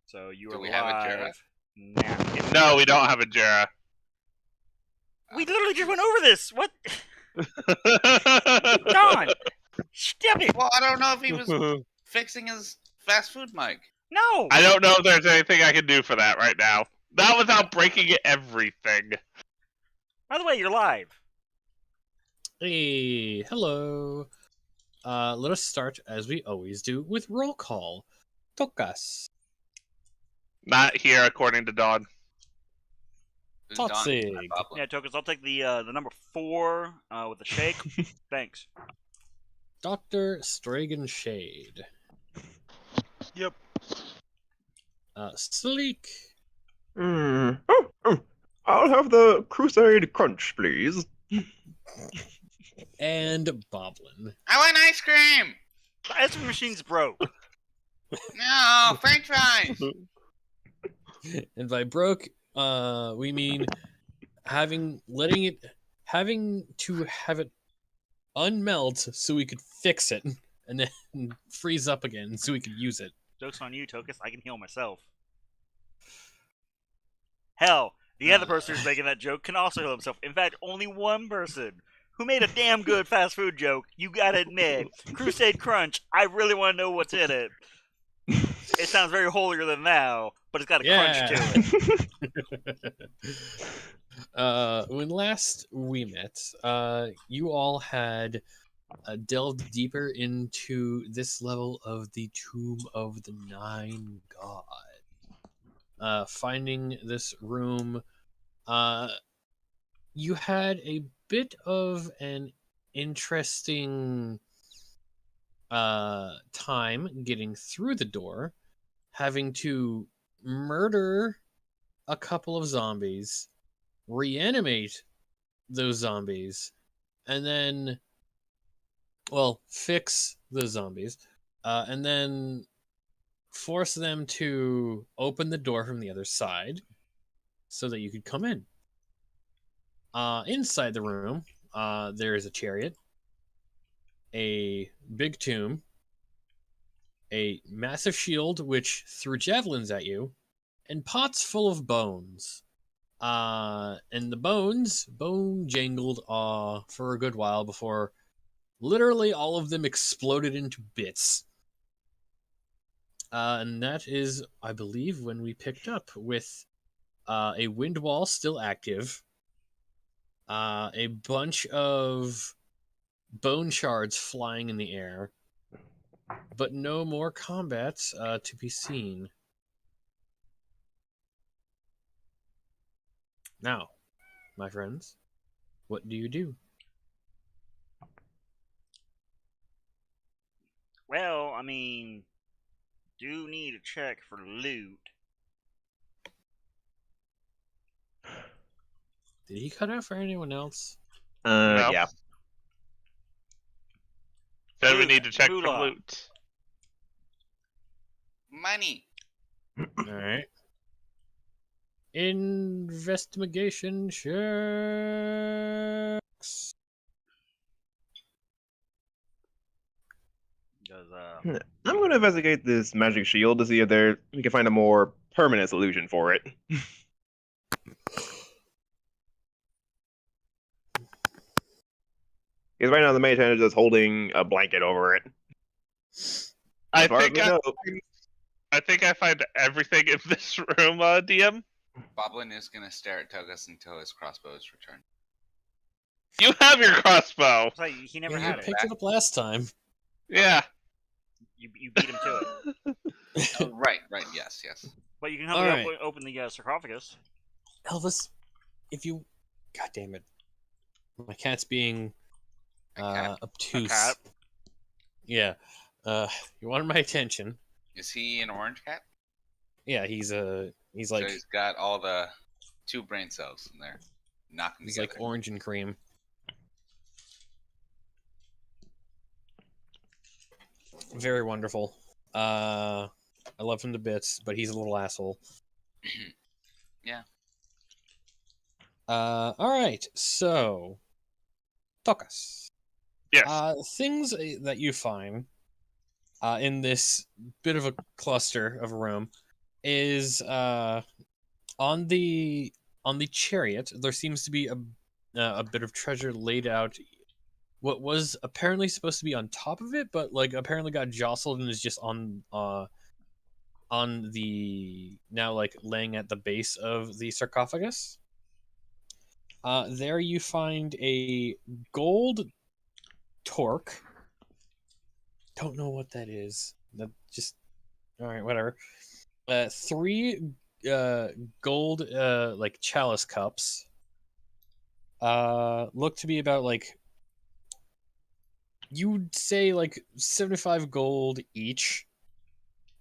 So you Do are we have a Jera? live now. No, we don't have a Jera. We literally just went over this. What? Don, stop it. Well, I don't know if he was fixing his fast food mic. No. I don't know if there's anything I can do for that right now. Not without breaking everything. By the way, you're live. Hey, hello. Let us start, as we always do, with roll call. Tokas. Not here, according to Dawn. Who's Don? Totsig. Yeah, Tokus, I'll take the number 4 with the shake. Thanks. Dr. Stragan Shade. Yep. Sleek. I'll have the Crusade Crunch, please. And Boblin. I want ice cream! The ice cream machine's broke. No, French fries! And by broke, we mean having to have it unmelt so we could fix it and then freeze up again so we could use it. Joke's on you, Tokus. I can heal myself. Hell, the other person who's making that joke can also heal himself. In fact, only one person who made a damn good fast food joke, you gotta admit. Crusade Crunch, I really want to know what's in it. It sounds very holier than thou, but it's got a crunch to it. When last we met, you all had delved deeper into this level of the Tomb of the Nine God. Finding this room, you had a bit of an interesting time getting through the door, having to murder a couple of zombies, reanimate those zombies, and then, well, fix the zombies, and then force them to open the door from the other side so that you could come in. Inside the room, there is a chariot, a big tomb, a massive shield which threw javelins at you, and pots full of bones. And the bone jangled for a good while before literally all of them exploded into bits. And that is, I believe, when we picked up with a wind wall still active, a bunch of bone shards flying in the air, but no more combat to be seen. Now, my friends, what do you do? Well, I mean, do need a check for loot. Did he cut out for anyone else? No. Yeah. Then we need to check for Moolah. loot. Money. Alright. Investigation checks. Because, I'm going to investigate this magic shield to see if we can find a more permanent solution for it. Because right now the mage hand is just holding a blanket over it. I far as think we know. I think I find everything in this room, DM. Boblin is gonna stare at Togus until his crossbow is returned. You have your crossbow. it's like he never You had it. picked it up last time. Yeah. You beat him to it. Oh, right, yes. But you can help me Alright. open the sarcophagus. Elvis, if you... God damn it. My cat's being A cat. obtuse. A cat? Yeah. You wanted my attention. Is he an orange cat? Yeah, he's like So he's got all the 2 brain cells in there. Knock them he's together. like orange and cream. Very wonderful. I love him to bits, but he's a little asshole. Yeah. All right. So, Tokas. Yes. Things that you find in this bit of a cluster of a room. is on the chariot. There seems to be a bit of treasure laid out. What was apparently supposed to be on top of it, but like apparently got jostled and is just on the now like laying at the base of the sarcophagus. There you find a gold torque. Don't know what that is. That just all right, whatever. 3 gold like chalice cups. Look to be about like you'd say like 75 gold each.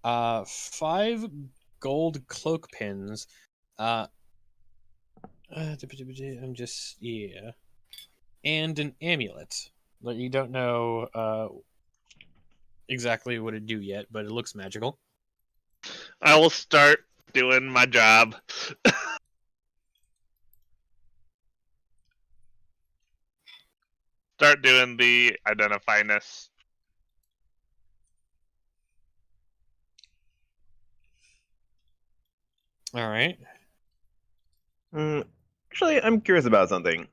5 gold cloak pins. I'm just and an amulet. Like you don't know exactly what it do yet, but it looks magical. I will start doing my job. Start doing the identifyness. All right. Actually, I'm curious about something.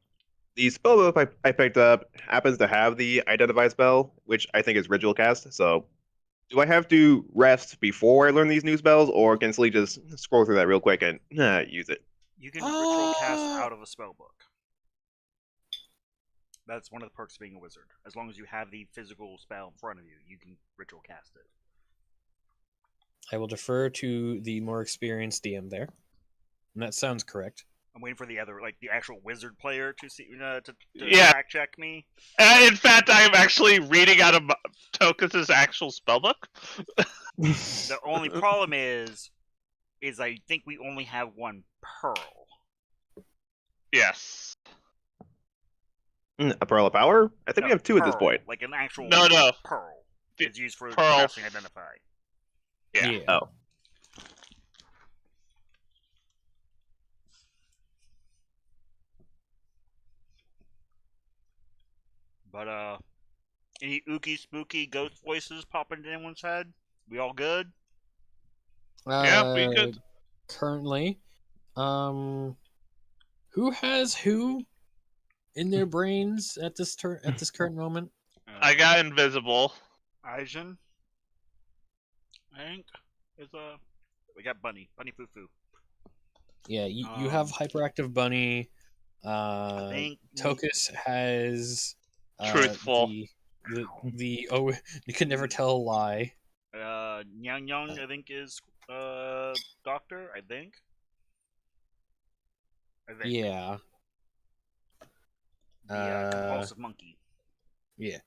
The spellbook I picked up happens to have the identify spell, which I think is ritual cast. So, do I have to rest before I learn these new spells, or can Sleep just scroll through that real quick and use it? You can ritual cast out of a spell book. That's one of the perks of being a wizard. As long as you have the physical spell in front of you, you can ritual cast it. I will defer to the more experienced DM there. And that sounds correct. I'm waiting for the other, like the actual wizard player to see to Yeah. fact check me. In fact, I am actually reading out of Tokus's actual spellbook. The only problem is I think we only have one pearl. Yes. A pearl of power? I think we have 2 at this Pearl, point. like an actual No. pearl. The It's used for pearl. casting identify. Yeah. Oh. But any ooky spooky ghost voices pop into anyone's head? We all good? Yeah, we could. Currently, who has who in their brains at this current moment? I got invisible. Aizen, I think is we got Bunny Foo Foo. Yeah, you have hyperactive bunny. I think Tokus has Truthful. the oh you can never tell a lie. Nyang Yang I think is doctor. I think. Yeah. The compulsive monkey. Yeah.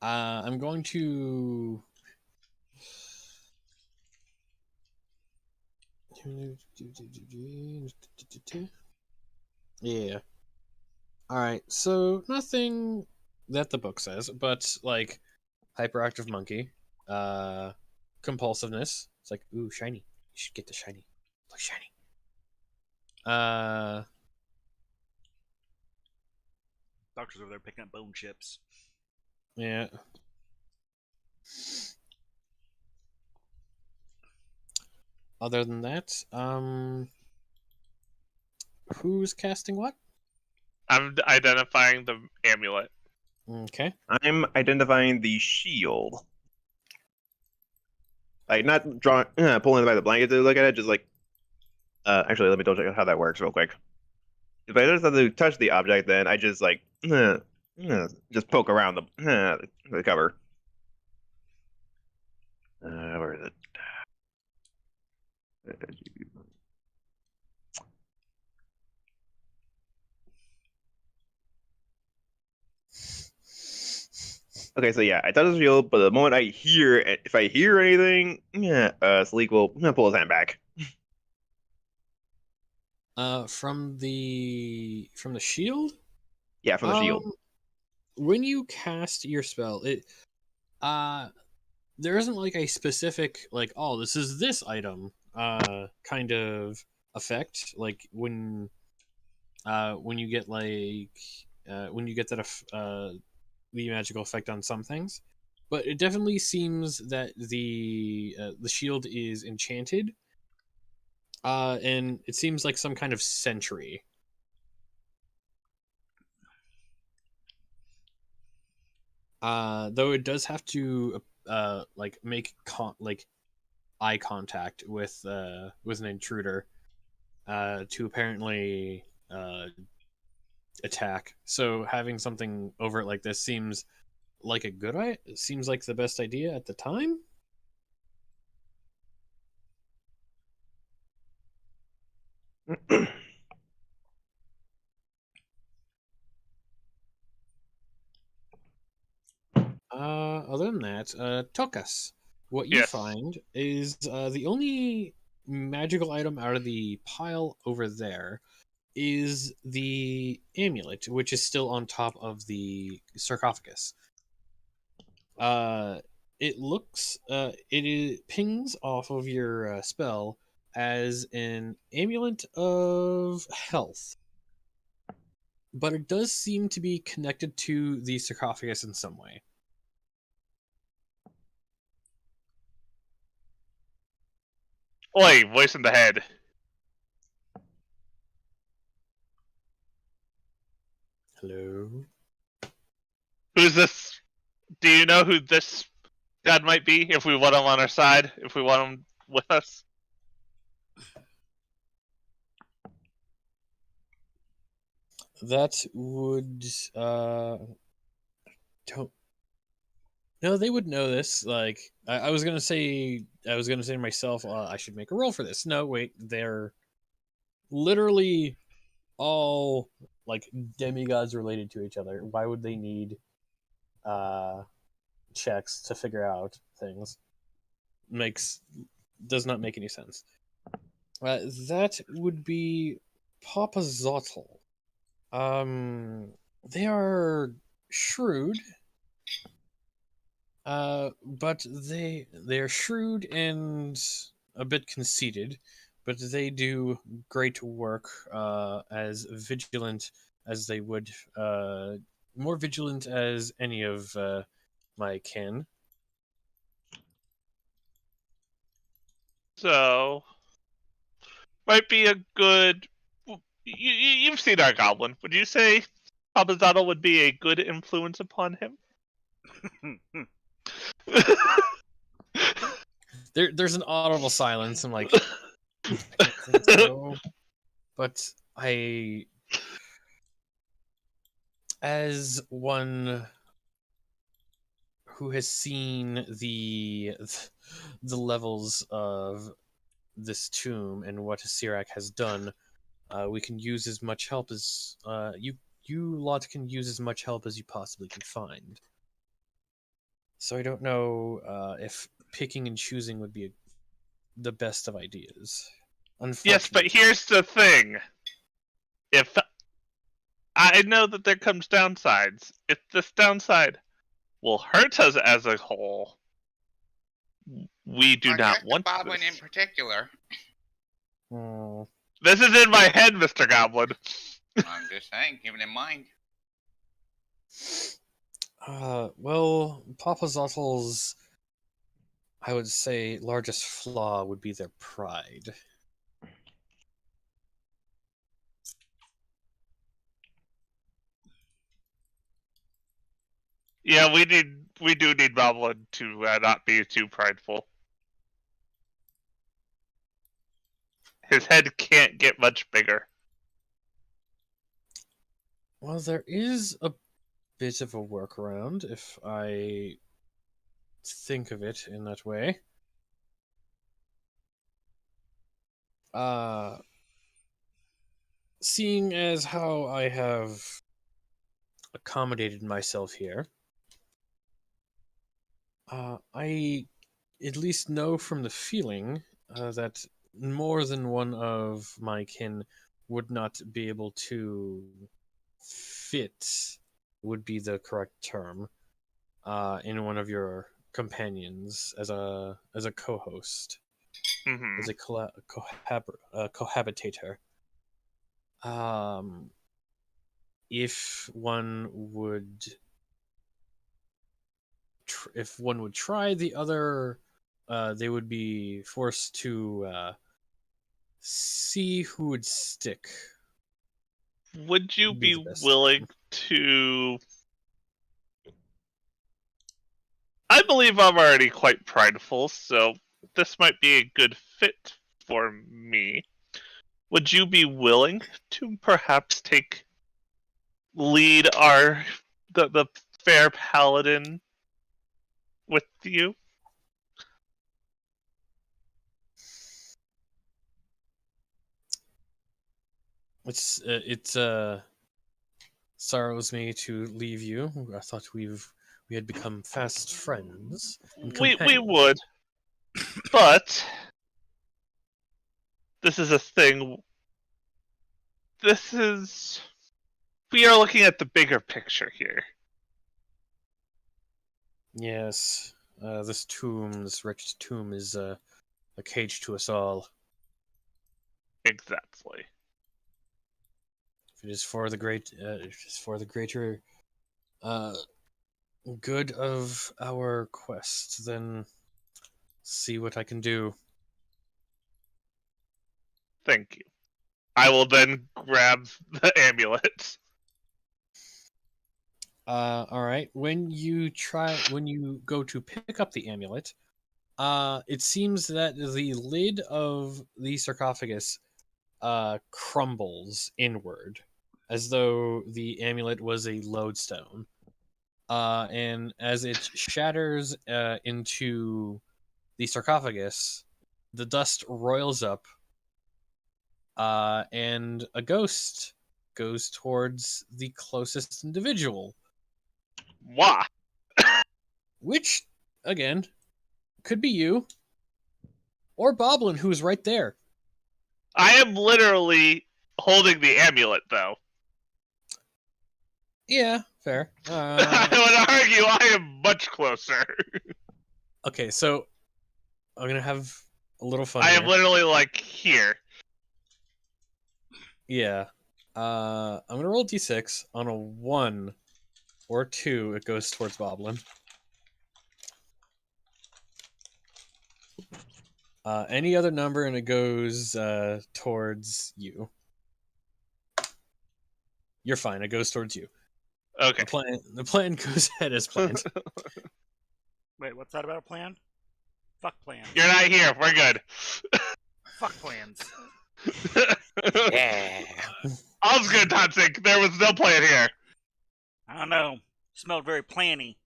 I'm going to. Yeah. Alright, so nothing that the book says, but like hyperactive monkey, compulsiveness. It's like, ooh, shiny. You should get the shiny. Look shiny. Doctor's over there picking up bone chips. Yeah. Other than that, who's casting what? I'm identifying the amulet. Okay. I'm identifying the shield. Like, not drawing, pulling it by the blanket to look at it, just like. Actually, let me double check how that works real quick. If I just have to touch the object, then I just like just poke around the cover. Where is it? Okay, so yeah, I touch the shield, but the moment if I hear anything, Sleek will pull his hand back. From the shield? Yeah, from the shield. When you cast your spell, it there isn't like a specific like, oh, this is this item kind of effect. Like when you get like when you get that the magical effect on some things. but it definitely seems that the shield is enchanted, and it seems like some kind of sentry. Though it does have to like make eye contact with an intruder to apparently attack. So having something overt like this seems like a good idea. Seems like the best idea at the time. Other than that, Tokas, what you Yes. find is the only magical item out of the pile over there is the amulet, which is still on top of the sarcophagus. It looks, pings off of your spell as an amulet of health, but it does seem to be connected to the sarcophagus in some way. Oi, voice in the head. Hello? Who's this? Do you know who this god might be? If we want him on our side, if we want him with us. That would don't no, they would know this. Like I was gonna say to myself, I should make a roll for this. No, wait, they're literally all like demigods related to each other. Why would they need checks to figure out things? Does not make any sense. That would be Papa Zottel. They are shrewd, but they're shrewd and a bit conceited, but they do great work, as vigilant as they would, more vigilant as any of my kin. So, might be a good. You've seen our goblin. Would you say Abazado would be a good influence upon him? There's an audible silence. I'm like, I don't think so. But as one who has seen the levels of this tomb and what Sirak has done, we can use as much help as you lot can use as much help as you possibly can find. So I don't know if picking and choosing would be the best of ideas. Yes, but here's the thing. If I know that there comes downsides, if this downside will hurt us as a whole, we do not want Boblin this. in particular. Oh. This is in my head, Mr. Goblin. I'm just saying, keep it in mind. Well, Papa Zottel's, I would say, largest flaw would be their pride. Yeah, we do need Goblin to not be too prideful. His head can't get much bigger. Well, there is a bit of a workaround if I think of it in that way. Seeing as how I have accommodated myself here, I at least know from the feeling that more than one of my kin would not be able to fit, would be the correct term, in one of your companions as a co-host, Mm-hmm. as a cohabitator. If one would if one would try the other, they would be forced to see who would stick. Would you Would be be the best willing to? I believe I'm already quite prideful, so this might be a good fit for me. Would you be willing to perhaps take lead the fair paladin with you? It sorrows me to leave you. I thought we had become fast friends and We companions. would, but this is a thing. We are looking at the bigger picture here. Yes, this wretched tomb, is a cage to us all. Exactly. If it is for the greater good of our quest, then see what I can do. Thank you. I will then grab the amulet. All right. When you go to pick up the amulet, it seems that the lid of the sarcophagus crumbles inward, as though the amulet was a lodestone. And as it shatters into the sarcophagus, the dust roils up, and a ghost goes towards the closest individual, Wah! which, again, could be you or Boblin, who's right there. I am literally holding the amulet, though. Yeah, fair. I would argue I am much closer. Okay, so I'm gonna have a little fun I here. am literally like here. Yeah. I'm gonna roll d6. On a 1 or 2, it goes towards Boblin. Any other number and it goes towards you. You're fine. It goes towards you. Okay. The plan goes ahead as planned. Wait, what's that about a plan? Fuck plans. You're not here. We're good. Fuck plans. Yeah. All's good, Toxic. There was no plan here. I don't know. Smelled very planny.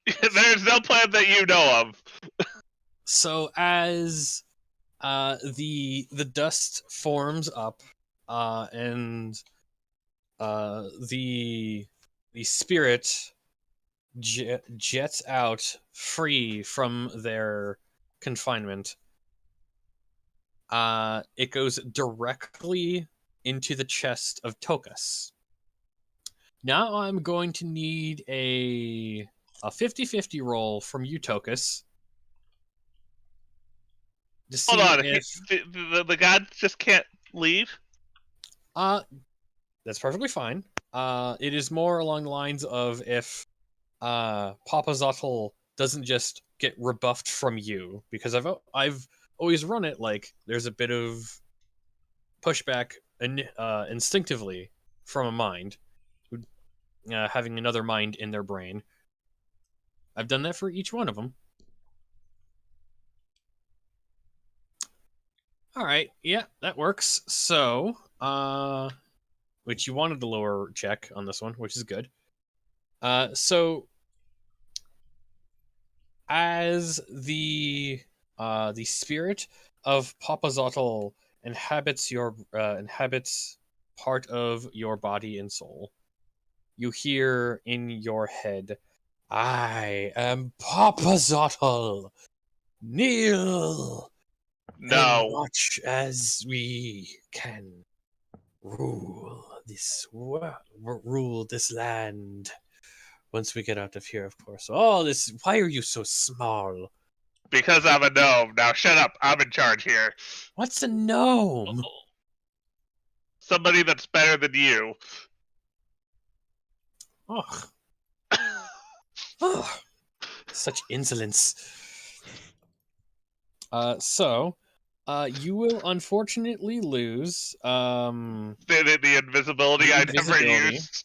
There's no plan that you know of. So as the dust forms up, and the spirit jets out free from their confinement, it goes directly into the chest of Tokus. Now I'm going to need a 50-50 roll from you, Tokus. To see Hold on. if The god just can't leave? that's perfectly fine. It is more along the lines of if Papa Zottel doesn't just get rebuffed from you, because I've always run it like there's a bit of pushback instinctively from a mind, having another mind in their brain. I've done that for each one of them. All right, yeah, that works. So, which you wanted the lower check on this one, which is good. So as the spirit of Papa Zottel inhabits part of your body and soul, you hear in your head, "I am Papa Zottel. Kneel and No. watch as we can rule this land. Once we get out of here, of course. Why are you so small? Because I'm a gnome. Now shut up. I'm in charge here. What's a gnome? Somebody that's better than you. Ugh. Such insolence. So, you will unfortunately lose The invisibility The I invisibility. never used.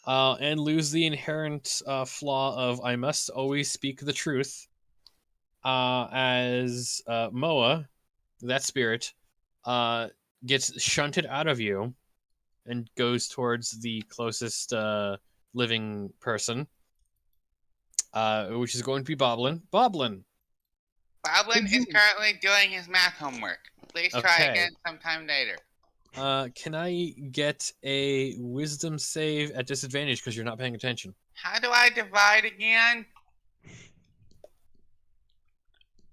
and lose the inherent flaw of I must always speak the truth. As Moa, that spirit, gets shunted out of you and goes towards the closest living person, which is going to be Boblin. Boblin, Boblin Could you- is currently doing his math homework. Please try Okay. again sometime later. can I get a wisdom save at disadvantage because you're not paying attention? How do I divide again?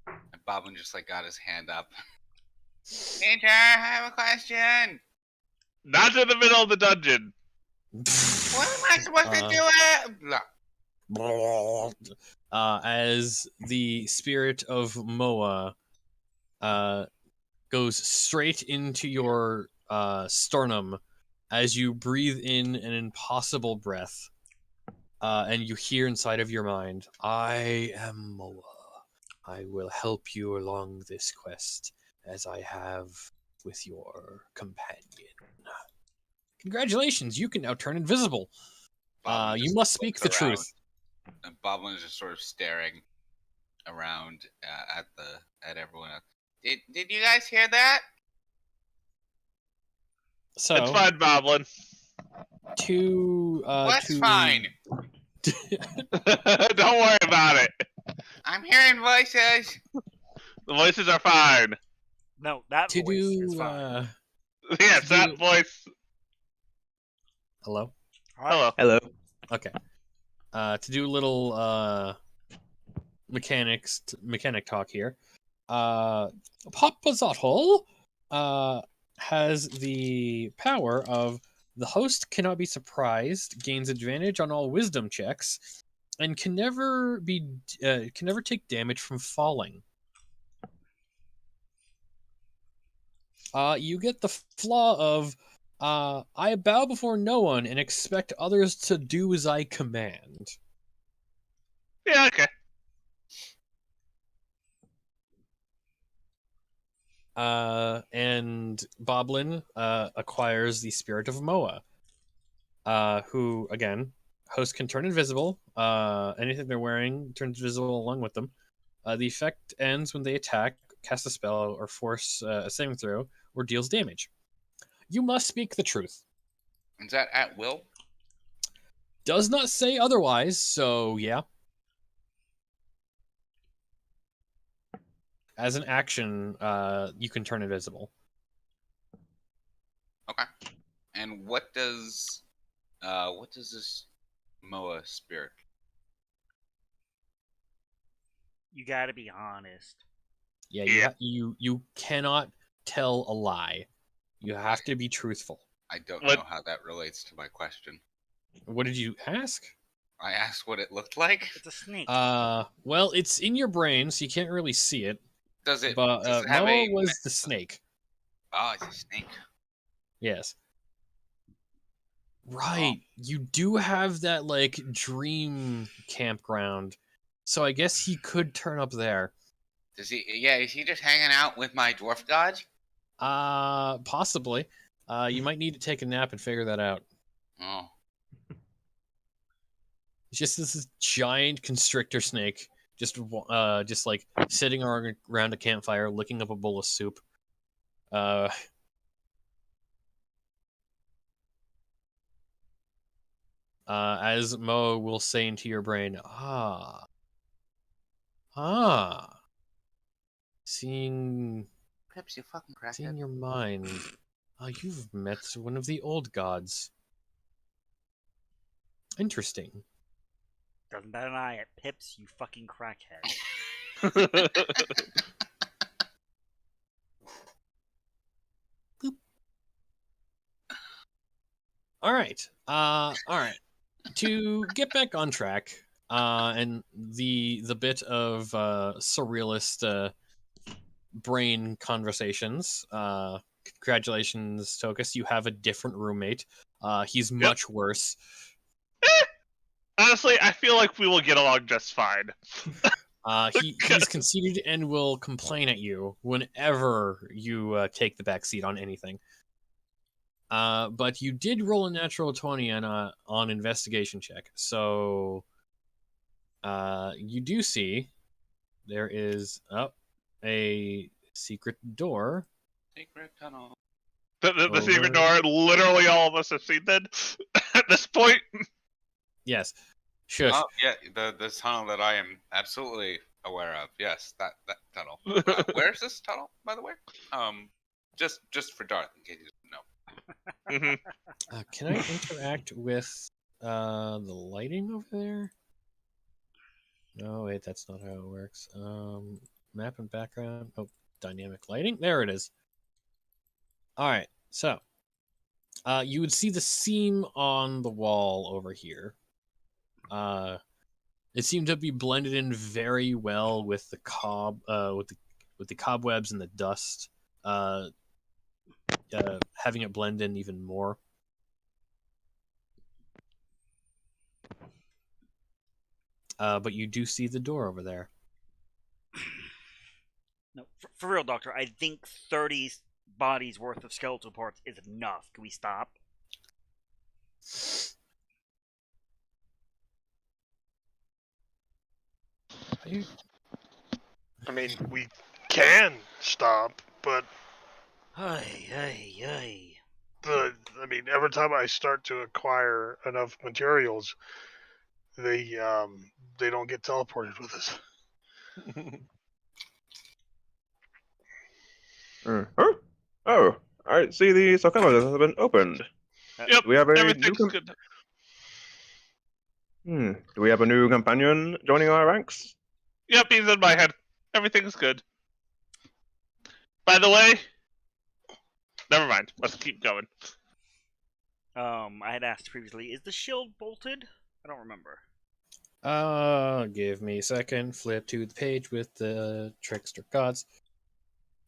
And Boblin just like got his hand up. Teacher, I have a question. Not in the middle of the dungeon. What am I supposed to do? As the spirit of Moa goes straight into your sternum as you breathe in an impossible breath, and you hear inside of your mind, I am Moa. I will help you along this quest as I have with your companion. Congratulations, you can now turn invisible. Boblin You just must speak the looks around, truth. And Boblin is just sort of staring around at everyone else. Did you guys hear that? So It's fine, Boblin. What's to fine? Don't worry about it. I'm hearing voices. The voices are fine. No, that to voice is do fine. Yes, Do- that voice. hello. All right. Hello. Hello. Okay. To do a little mechanic talk here. Popazotl has the power of the host cannot be surprised, gains advantage on all wisdom checks, and can never take damage from falling. You get the flaw of I bow before no one and expect others to do as I command. Yeah, okay. And Boblin acquires the spirit of Moa, who, again, host can turn invisible. Anything they're wearing turns invisible along with them. The effect ends when they attack, cast a spell, or force a saving throw, or deals damage. You must speak the truth. Is that at will? Does not say otherwise, so yeah. As an action, you can turn invisible. Okay. And what does this Moa spirit? You gotta be honest. Yeah, Yeah. You cannot tell a lie. You have to be truthful. I don't What- know how that relates to my question. What did you ask? I asked what it looked like. It's a snake. Well, it's in your brain, so you can't really see it. Does it But have Moa a? was the snake. Oh, it's a snake. Yes. Right. You do have that like dream campground, so I guess he could turn up there. Does he? Yeah, is he just hanging out with my dwarf god? Possibly. You might need to take a nap and figure that out. Oh, It's just this giant constrictor snake, just like sitting around a campfire, licking up a bowl of soup. As Mo will say into your brain, seeing Pips, you fucking seeing crackhead. your mind. You've met one of the old gods. Interesting. Doesn't bat an eye at Pips, you fucking crackhead. All right. All right. To get back on track, and the bit of surrealist brain conversations. Congratulations, Tokus. You have a different roommate. He's much worse. honestly, I feel like we will get along just fine. He's conceited and will complain at you whenever you take the back seat on anything. But you did roll a natural 20 on investigation check, so you do see there is a secret door. Secret tunnel. The secret door, literally all of us have seen that at this point. Yes. Shush. Oh, yeah, the tunnel that I am absolutely aware of. Yes, that tunnel. Where's this tunnel, by the way? Just for Darth, in case you didn't know. Can I interact with the lighting over there? No, wait, that's not how it works. Map and background. Oh, dynamic lighting. There it is. All right, so you would see the seam on the wall over here. It seemed to be blended in very well with the with the cobwebs and the dust, having it blend in even more. But you do see the door over there. No, for real, Doctor, I think 30 bodies worth of skeletal parts is enough. Can we stop? I mean, we can stop, but Hey. every time I start to acquire enough materials, they don't get teleported with us. Oh, I see the sarcophagus has been opened. Yep, Do we have a everything's new good. Do we have a new companion joining our ranks? Yep, he's in my head. Everything's good. By the way, never mind. Let's keep going. I had asked previously, is the shield bolted? I don't remember. Give me a second. Flip to the page with the trickster gods.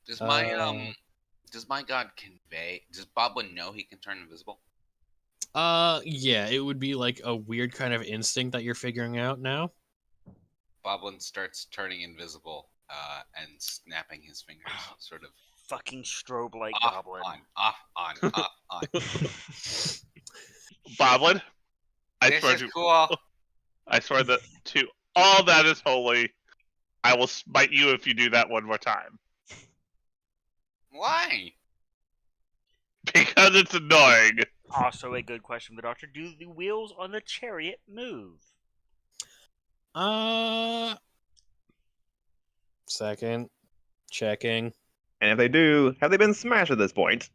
Does my god convey? Does Boblin know he can turn invisible? Yeah, it would be like a weird kind of instinct that you're figuring out now. Boblin starts turning invisible and snapping his fingers, sort of Fucking strobe like off, goblin. on. Boblin, I This swear is to cool. I swear that to all that is holy, I will smite you if you do that one more time. Why? Because it's annoying. Also a good question from the Doctor. Do the wheels on the chariot move? Second. Checking. And if they do, have they been smashed at this point?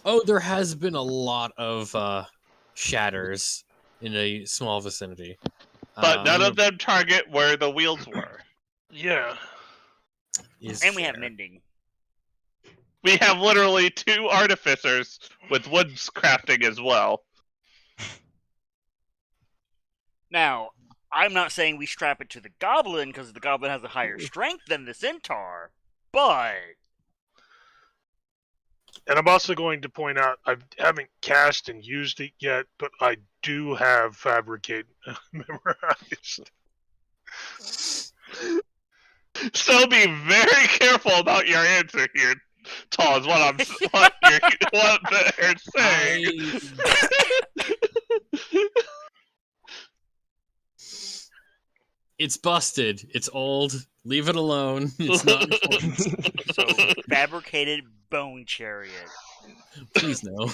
Oh, there has been a lot of shatters in a small vicinity. But none of them target where the wheels were. Yeah. And we have mending. We have literally 2 artificers with wood crafting as well. Now, I'm not saying we strap it to the goblin because the goblin has a higher strength than the centaur, but And I'm also going to point out I haven't cast and used it yet, but I do have Fabricate memorized. So be very careful about your answer here, Tall, is what they're saying. It's busted. It's old. Leave it alone. It's not important. so fabricated bone chariot. Please no.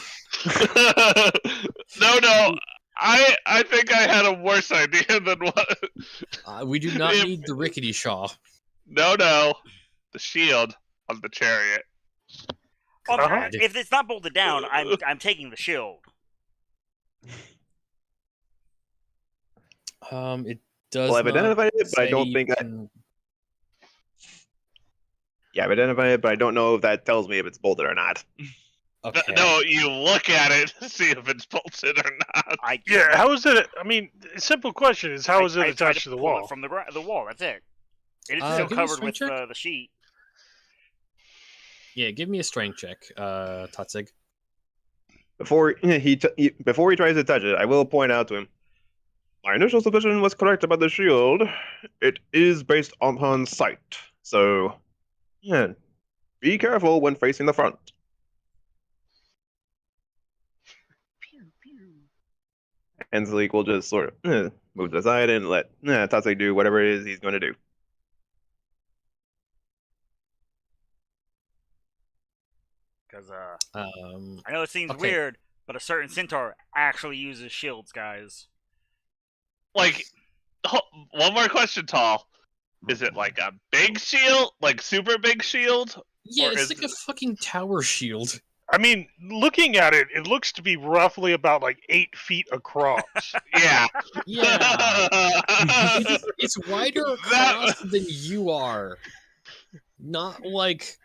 No. I think I had a worse idea than what. We do not need the rickety shaw. No. The shield on the chariot. Okay, if it's not bolted down, I'm taking the shield. It does. Well, I've identified it, but I don't think Yeah, I've identified it, but I don't know if that tells me if it's bolted or not. Okay. No, you look at it to see if it's bolted or not. Yeah, how is it? I mean, the simple question is, how is it attached to the wall? From the wall, that's it. It is still covered with the sheet. Yeah, give me a strength check, Tatsig. Before he tries to touch it, I will point out to him. My initial suspicion was correct about the shield. It is based upon sight, so yeah, be careful when facing the front. Pew, pew. And Zalik will just sort of move to the side and let Tatsu do whatever it is he's going to do. Because I know it seems okay. weird, but a certain centaur actually uses shields, guys. Like, one more question, Tall. Is it like a big shield, like super big shield? Yeah, Or it's is like a fucking tower shield. I mean, looking at it, it looks to be roughly about like 8 feet across. Yeah. Yeah, it's wider across than you are. Not like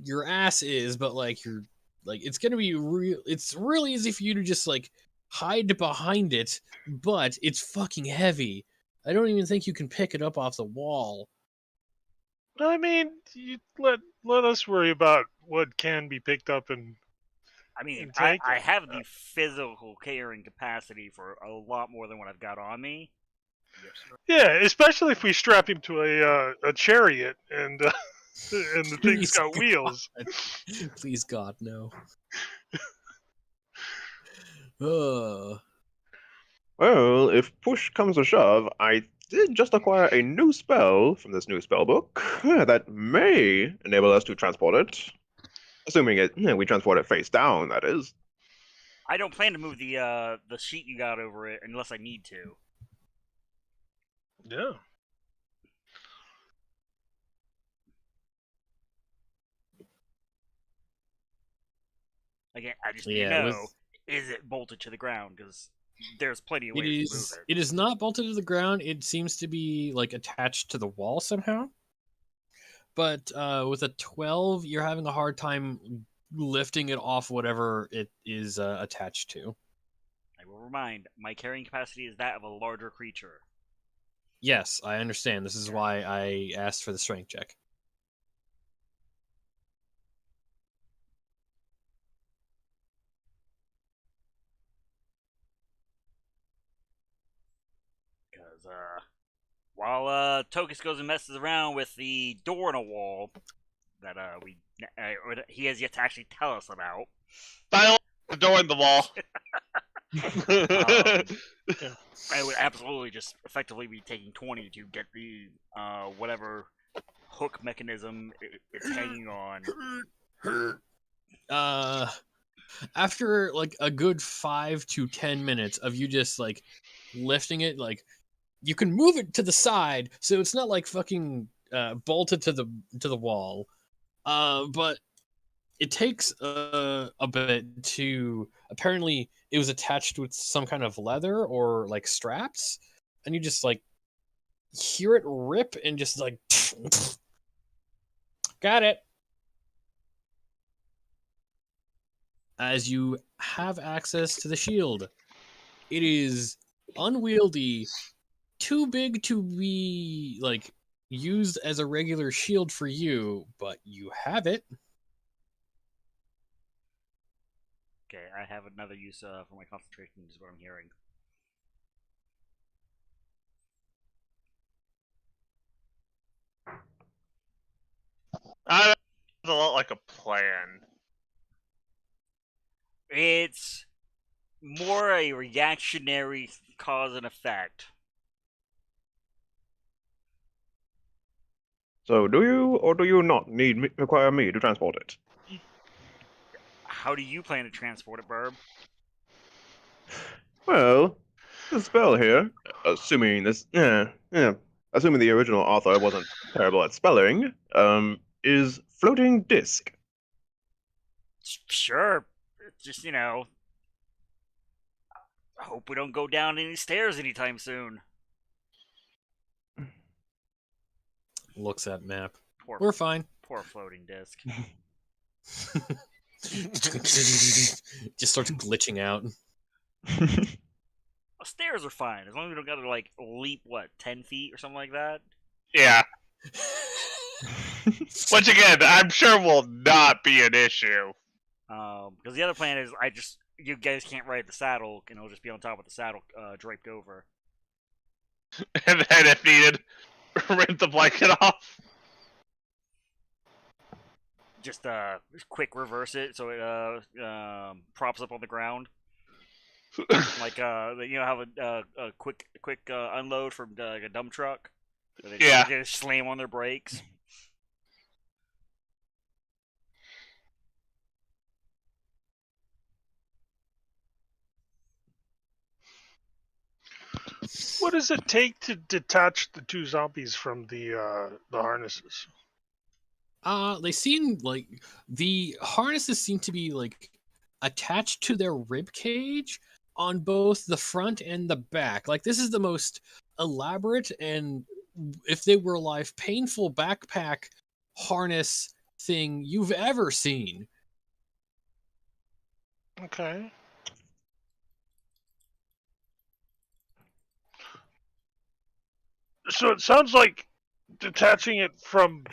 your ass is, but like you're like it's gonna be real. It's really easy for you to just like hide behind it, but it's fucking heavy. I don't even think you can pick it up off the wall. I mean, you let us worry about what can be picked up and I mean, And I, take I it. have the physical carrying capacity for a lot more than what I've got on me. yeah, especially if we strap him to a chariot and and the thing's Please, got wheels. God. Please, God, no. Uh, Well, if push comes to shove, I did just acquire a new spell from this new spell book that may enable us to transport it. Assuming we transport it face down, that is. I don't plan to move the sheet you got over it unless I need to. Yeah. Again, I just need to yeah, know, is it bolted to the ground? Because there's plenty of it ways to move is. it. It is not bolted to the ground. It seems to be like attached to the wall somehow. But with a 12, you're having a hard time lifting it off whatever it is attached to. I will remind, my carrying capacity is that of a larger creature. Yes, I understand. This is why I asked for the strength check. Because while Tokus goes and messes around with the door in a wall that he has yet to actually tell us about. Silence the door in the wall. I would absolutely just effectively be taking 20 to get the whatever hook mechanism it's hanging on. After like a good 5 to 10 minutes of you just like lifting it, like you can move it to the side, so it's not like fucking bolted to the wall. But it takes a bit to. Apparently, it was attached with some kind of leather or like straps, and you just like hear it rip and just like got it. As you have access to the shield, it is unwieldy, too big to be like used as a regular shield for you, but you have it. Okay, I have another use for my concentration, is what I'm hearing. Sounds a lot like a plan. It's more a reactionary cause and effect. So, do you or do you not require me to transport it? How do you plan to transport it, Burb? Well, the spell here, assuming assuming the original author wasn't terrible at spelling, is floating disc. Sure. Just, I hope we don't go down any stairs anytime soon. Looks at map. Poor, We're fine. poor floating disc. Just starts glitching out. Stairs are fine, as long as we don't gotta, leap, 10 feet or something like that? Yeah. Which again, I'm sure will not be an issue. Because the other plan is you guys can't ride the saddle, and it'll just be on top of the saddle, draped over. And then, if needed, rip the blanket off. Just quick reverse it so it props up on the ground. Like you know how a quick unload from like a dump truck. They Yeah. just slam on their brakes. What does it take to detach the two zombies from the harnesses? They seem like the harnesses seem to be like attached to their rib cage on both the front and the back. Like this is the most elaborate and, if they were alive, painful backpack harness thing you've ever seen. Okay. So it sounds like detaching it from,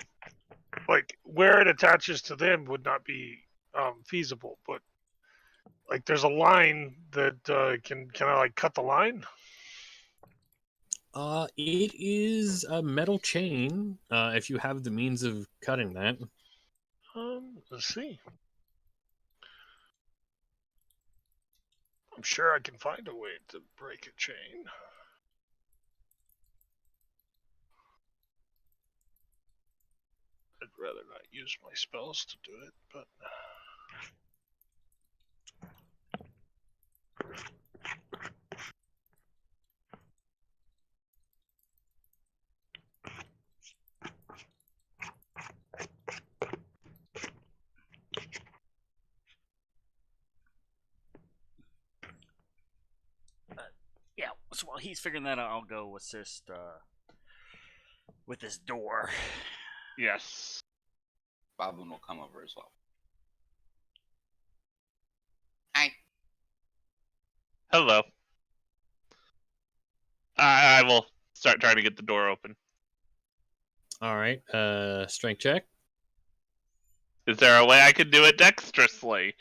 like, where it attaches to them would not be feasible, but like there's a line that can I like cut the line? It is a metal chain. If you have the means of cutting that. Let's see. I'm sure I can find a way to break a chain. I'd rather not use my spells to do it, but Yeah. So while he's figuring that out, I'll go assist with this door. Yes. Boblin will come over as well. Hi. Hello. I will start trying to get the door open. All right. Strength check. Is there a way I can do it dexterously?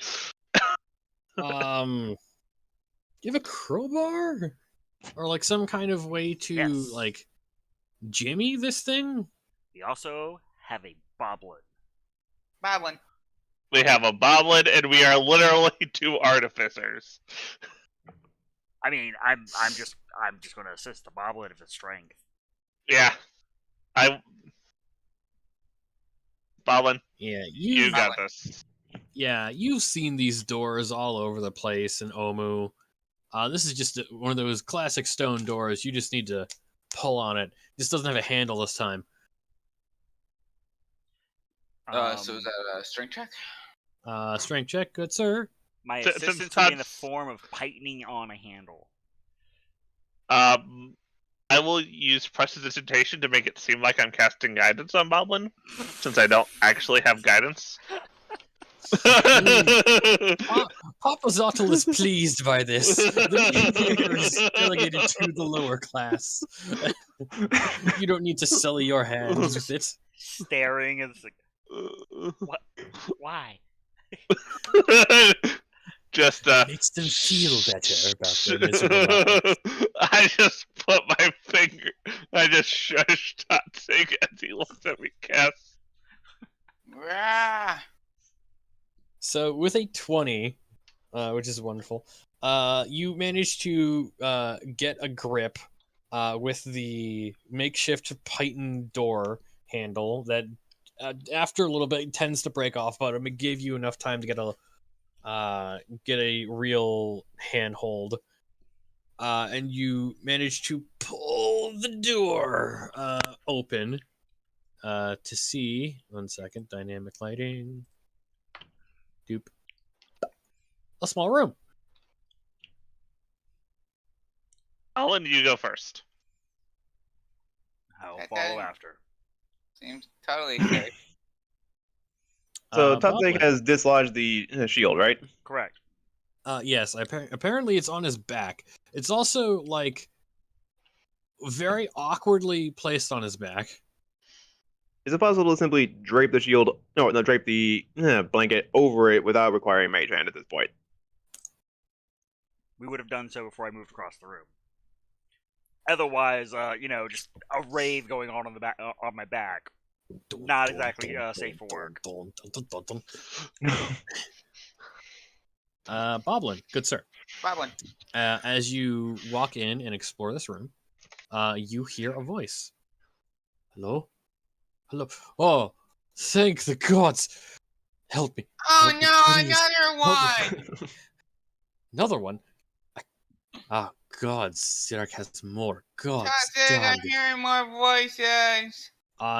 Do you have a crowbar or like some kind of way to Yes. like jimmy this thing? We also have a boblin. Boblin. We have a boblin, and we are literally two artificers. I mean, I'm just going to assist the boblin if it's strength. Yeah. Boblin, Yeah, you got this. Yeah, you've seen these doors all over the place in Omu. This is just one of those classic stone doors. You just need to pull on it. Just doesn't have a handle this time. So is that a strength check? Strength check, good sir. My Since assistance will be in the that's- form of tightening on a handle. I will use prestidigitation to make it seem like I'm casting guidance on Boblin, since I don't actually have guidance. Papa Zottel is pleased by this. The mediator is delegated to the lower class. You don't need to sully your hands with it. Staring and it's like, what? Why? Just Makes them feel better about their miserable lives. I just put my finger. I just shushed Tatsig as he looked at me cast. Rah! So with a 20, which is wonderful, you manage to get a grip with the makeshift Python door handle that after a little bit tends to break off, but it gave you enough time to get a real handhold. And you manage to pull the door open to see, 1 second, dynamic lighting. Doop. A small room. Alan, you go first. I'll Okay. follow after. Seems totally safe. So Boblin. Topsig has dislodged the shield, right? Correct. Yes, apparently it's on his back. It's also like very awkwardly placed on his back. Is it possible to simply drape the shield? No, drape the blanket over it without requiring mage hand at this point? We would have done so before I moved across the room. Otherwise, just a rave going on the back on my back. Not exactly safe for work. Boblin, good sir. Boblin. As you walk in and explore this room, you hear a voice. Hello? Hello? Oh, thank the gods! Help me. Oh Help me, no, please. another Help me. one! Another one? God, Sirak has more. God, Toxic, I'm damn it. hearing more voices.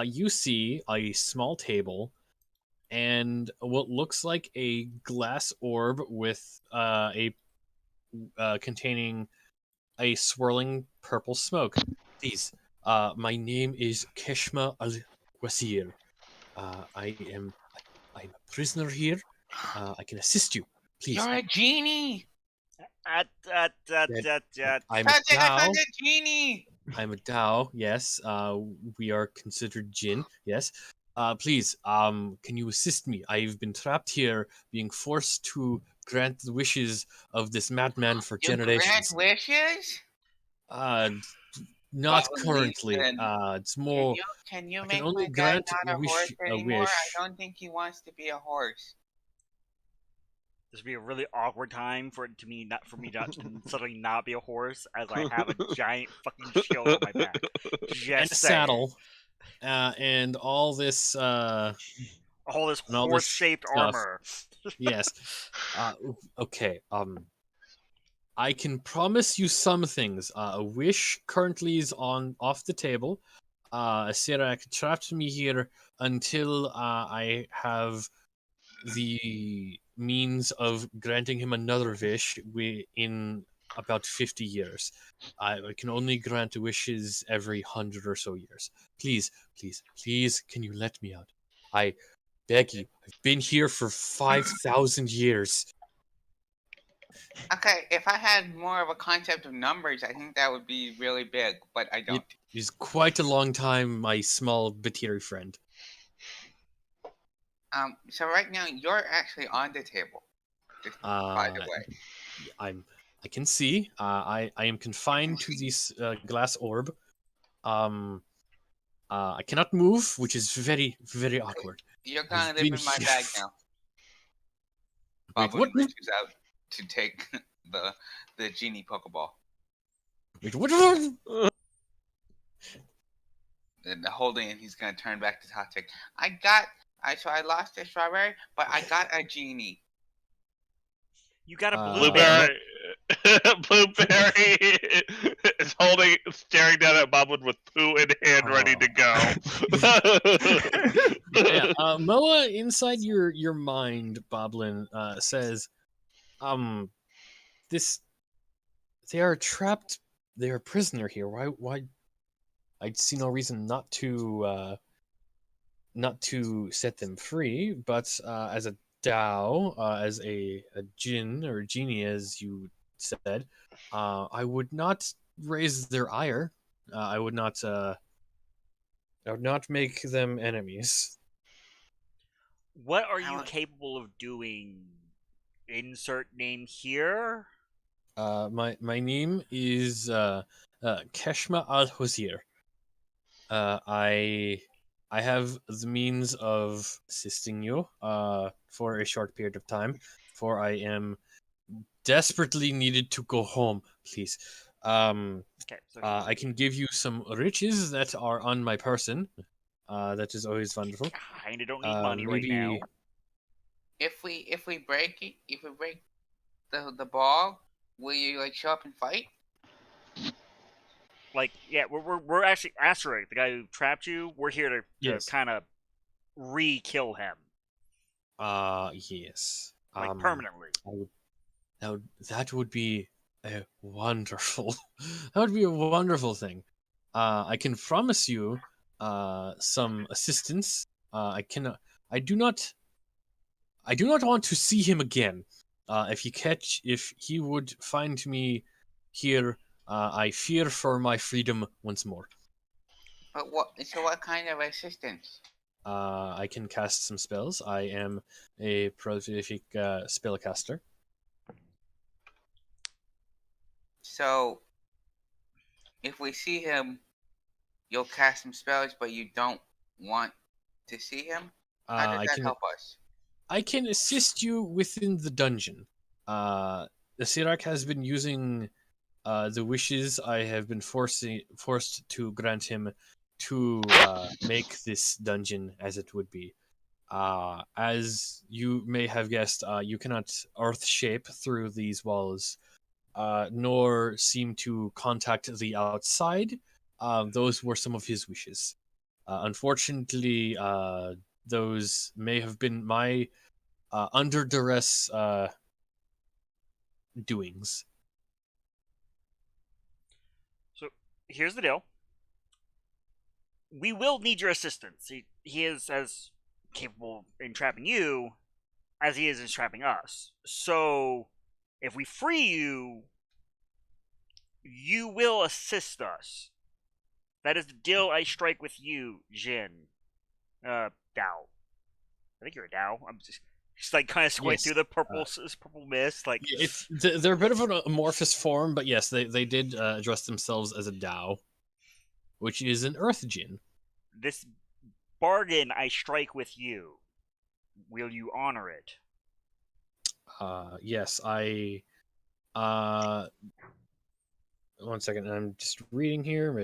You see a small table and what looks like a glass orb with containing a swirling purple smoke. Please, my name is Keshma al-Wazir. I'm a prisoner here. I can assist you. Please. You're a genie. I'm a Toxic, I found Dao. a genie. I'm a Dao. Yes. We are considered Jinn. Yes. Please. Can you assist me? I've been trapped here, being forced to grant the wishes of this madman for You generations. grant wishes? Not Well, currently. listen, It's more. Can you I can make only my guy grant not a horse a anymore? wish. I don't think he wants to be a horse. This would be a really awkward time for me not to suddenly not be a horse, as I have a giant fucking shield on my back. Just And a saying. saddle. And all this. All this and all this horse-shaped stuff. armor. Yes. Okay. I can promise you some things. A wish currently is off the table. Sirak trapped me here until I have the means of granting him another wish in about 50 years. I can only grant wishes every 100 or so years. Please, please, please, can you let me out? I beg you. I've been here for 5,000 years. Okay, if I had more of a concept of numbers, I think that would be really big, but I don't. It is quite a long time, my small Batiri friend. So right now you're actually on the table. Just by the way. I can see. I am confined to this glass orb. I cannot move, which is very, very awkward. You're gonna I've live in been my here bag now. Wait, Boblin what? reaches out to take the genie Pokeball. Wait, what? And holding it, he's gonna turn back to Toxic. So I lost a strawberry, but I got a genie. You got a Blueberry. Blueberry is staring down at Boblin with poo in hand, ready to go. Yeah, Moa, inside your mind, Boblin says, they are trapped. They are a prisoner here. Why? I see no reason not to set them free. But as a Dao, as a Jinn or genie, as you said, I would not raise their ire. I would not make them enemies. What are you capable of doing? Insert name here. My name is Keshma al-Huzir. I have the means of assisting you for a short period of time, for I am desperately needed to go home, please. Okay, so I can give you some riches that are on my person. That is always wonderful. Kinda don't need money right now. If we break the ball, will you show up and fight? Yeah, we're actually Asteroid, the guy who trapped you. We're here to Yes. kind of re-kill him. Yes. Permanently. That would be a wonderful. That would be a wonderful thing. I can promise you some assistance. I do not want to see him again. If he would find me here, I fear for my freedom once more. But what kind of assistance? I can cast some spells. I am a prolific spellcaster. So if we see him, you'll cast some spells, but you don't want to see him? How does I that can help us? I can assist you within the dungeon. The Sirak has been using the wishes I have been forced to grant him to make this dungeon as it would be. As you may have guessed, you cannot earth shape through these walls, nor seem to contact the outside. Those were some of his wishes. Unfortunately, those may have been my under duress doings. So here's the deal. We will need your assistance. He is as capable in trapping you as he is in trapping us. So if we free you, you will assist us. That is the deal I strike with you, Jin. Dao. I think you're a Dao. I'm just like kind of squint Yes, through the purple mist. Like They're a bit of an amorphous form, but yes, they did address themselves as a Dao, which is an Earth Jin. this bargain I strike with you. Will you honor it? Yes, I. One second, I'm just reading here.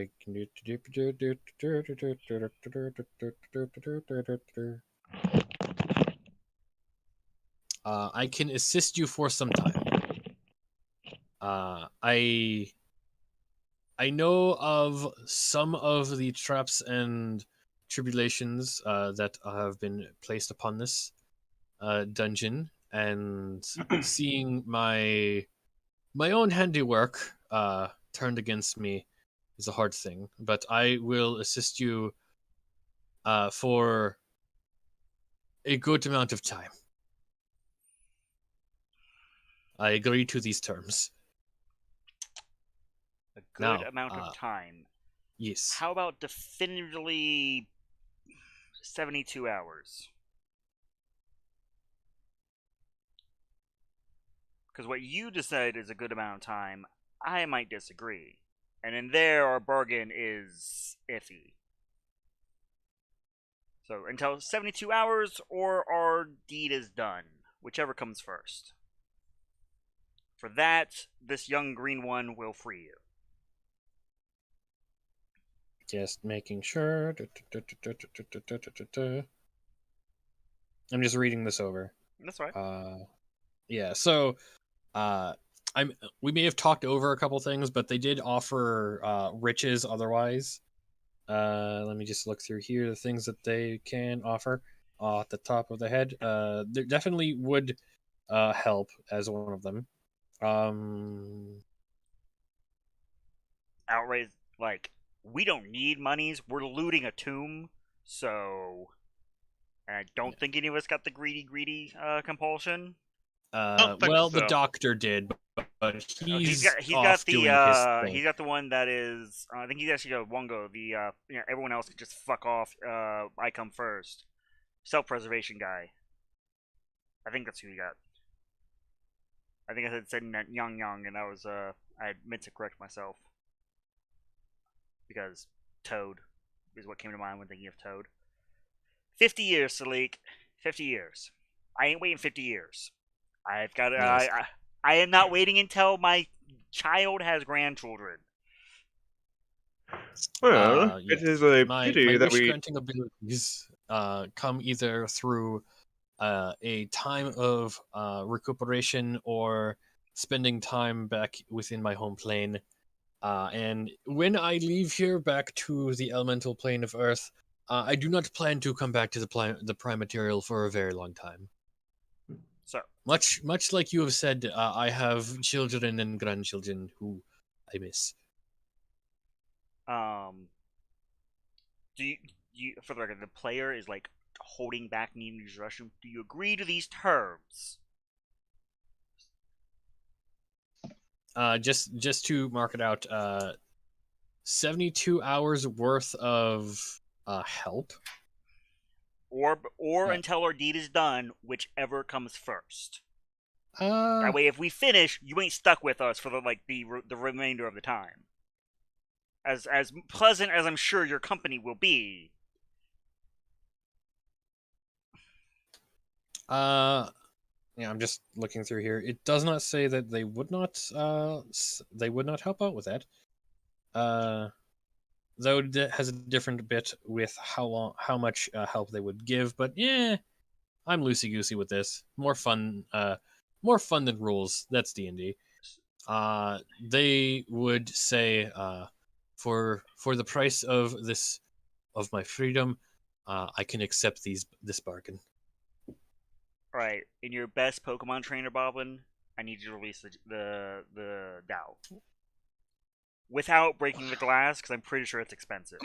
I can assist you for some time. I know of some of the traps and tribulations that have been placed upon this dungeon, and seeing my own handiwork turned against me is a hard thing. But I will assist you for a good amount of time. I agree to these terms. A good Now, amount of time. Yes. How about definitively 72 hours? Because what you decide is a good amount of time, I might disagree. And in there, our bargain is iffy. So until 72 hours, or our deed is done. Whichever comes first. For that, this young green one will free you. Just making sure. I'm just reading this over. That's right. Yeah. So, we may have talked over a couple things, but they did offer riches otherwise. Let me just look through here the things that they can offer at the top of the head. There definitely would help as one of them. Outright, like, we don't need monies. We're looting a tomb, so I don't think any of us got the greedy compulsion. don't think Well, so. the doctor did, but he's He's off got doing his thing. he's got the one that is. I think he's actually got Wongo. Everyone else can just fuck off. I come first. Self-preservation guy. I think that's who he got. I think I said Yang, and I was I meant to correct myself because Toad is what came to mind when thinking of Toad. 50 years, Salik. 50 years. I ain't waiting 50 years. I've got to. Yes. I am not waiting until my child has grandchildren. Well, Yes. it is a my pity that wish we. granting abilities come either through a time of recuperation or spending time back within my home plane. And when I leave here back to the elemental plane of Earth, I do not plan to come back to the prime material for a very long time. So, Much like you have said, I have children and grandchildren who I miss. do you for the record, the player is like holding back, needing to use the restroom. Do you agree to these terms? Just to mark it out, 72 hours worth of help. Or until our deed is done, whichever comes first. Uh, That way, if we finish, you ain't stuck with us for the remainder of the time. as pleasant as I'm sure your company will be. Yeah, I'm just looking through here. It does not say that they would not help out with that. Though it has a different bit with how much help they would give, but yeah, I'm loosey goosey with this. More fun than rules. That's D&D. They would say, for the price of my freedom, I can accept this bargain. Right, in your best Pokemon trainer, Boblin, I need you to release the Dow without breaking the glass, because I'm pretty sure it's expensive.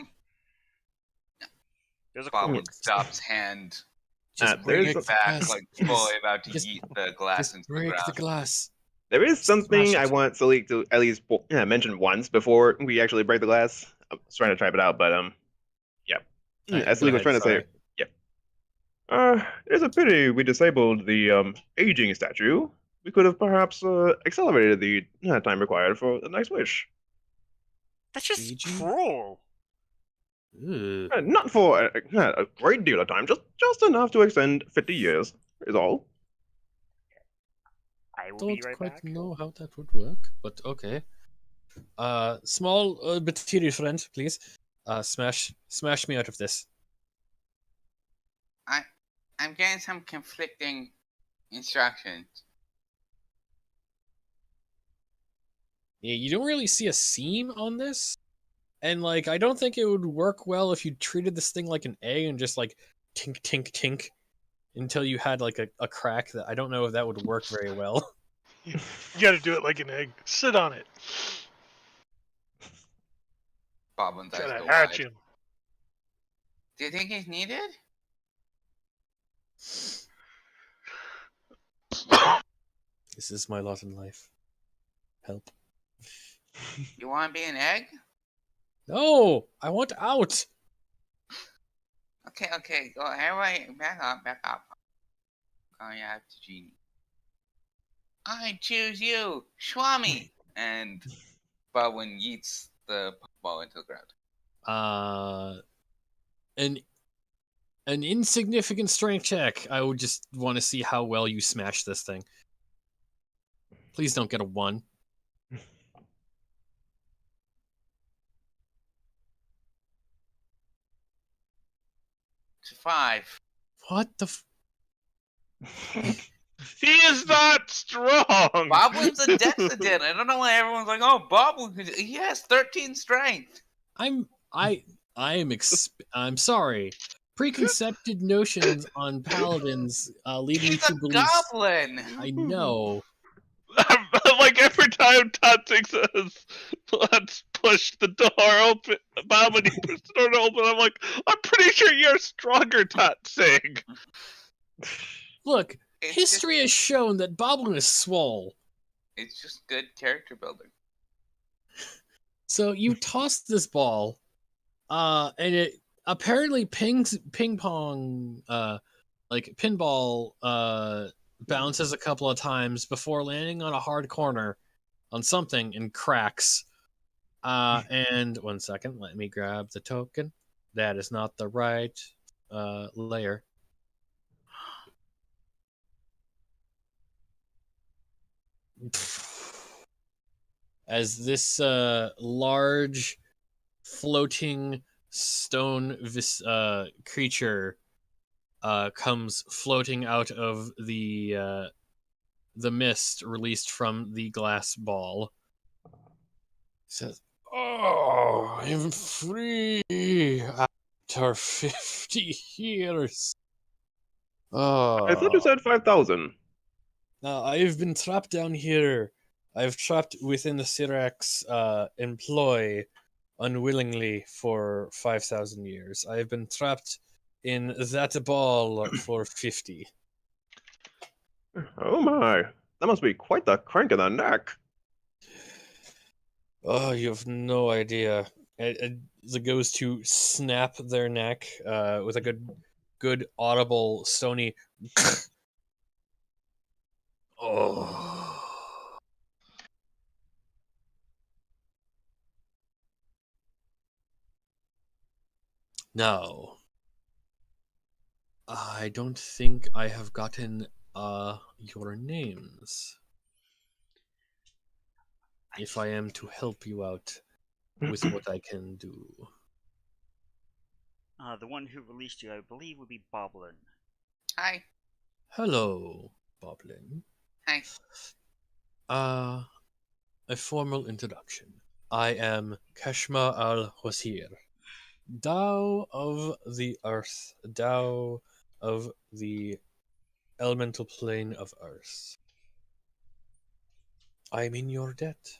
There's a Boblin cork. stops hand Just there's break a- back, glass, like please. fully about to Just- yeet the glass Just into the break ground. the glass. There is something Smash I it. want Salik to at least mention once before we actually break the glass. I was trying to type it out, but yeah. As Go Salik was ahead, trying to sorry. say, it's a pity we disabled the aging statue. We could have perhaps accelerated the time required for the next wish. That's just Aging? cruel. Ugh. Not for a great deal of time, just enough to extend 50 years, is all. I will Don't be right quite back. know how that would work, but okay. Small material friend, please. Smash me out of this. I'm getting some conflicting instructions. Yeah, you don't really see a seam on this, and like I don't think it would work well if you treated this thing like an egg and just like tink tink tink until you had like a crack. That I don't know if that would work very well. You got to do it like an egg. Sit on it. Boblin's eyes Try go to hatch wide. him. Do you think he's needed? This is my lot in life. Help. You want to be an egg? No, I want out. Okay. Go everybody, back up. Oh yeah, it's a genie. I choose you, Swami. And Boblin yeets the ball into the ground. An insignificant strength check. I would just want to see how well you smash this thing. Please don't get a 1. It's a 5. What the He is not strong. Boblin's a Dexadin. I don't know why everyone's like, oh, Boblin. He has 13 strength. I'm sorry. Preconceived notions on paladins lead me He's to a believe. goblin. I know. Like every time Toxic says, let's push the door open, Bob, when you push the door open, I'm like, I'm pretty sure you're stronger, Toxic. Look, It's history has shown that Boblin is swole. It's just good character building. So you toss this ball, and it apparently ping pong, like pinball, bounces a couple of times before landing on a hard corner on something and cracks. And 1 second, let me grab the token. That is not the right layer. As this large floating stone creature comes floating out of the mist released from the glass ball. It says, "Oh, I'm free after 50 years. I thought you Oh, said 5,000. I've been trapped down here. I've trapped within the Syrax employ unwillingly for 5,000 years. I've been trapped in that ball for 50. Oh my, that must be quite the crank in the neck. Oh, you have no idea. It goes to snap their neck with a good audible stony. Oh. Now, I don't think I have gotten your names. If I am to help you out with what I can do. The one who released you, I believe, would be Boblin. Hi. Hello, Boblin. Hi. A formal introduction. I am Kashma al-Wasir, Tao of the Earth, Tao of the elemental plane of Earth. I am in your debt.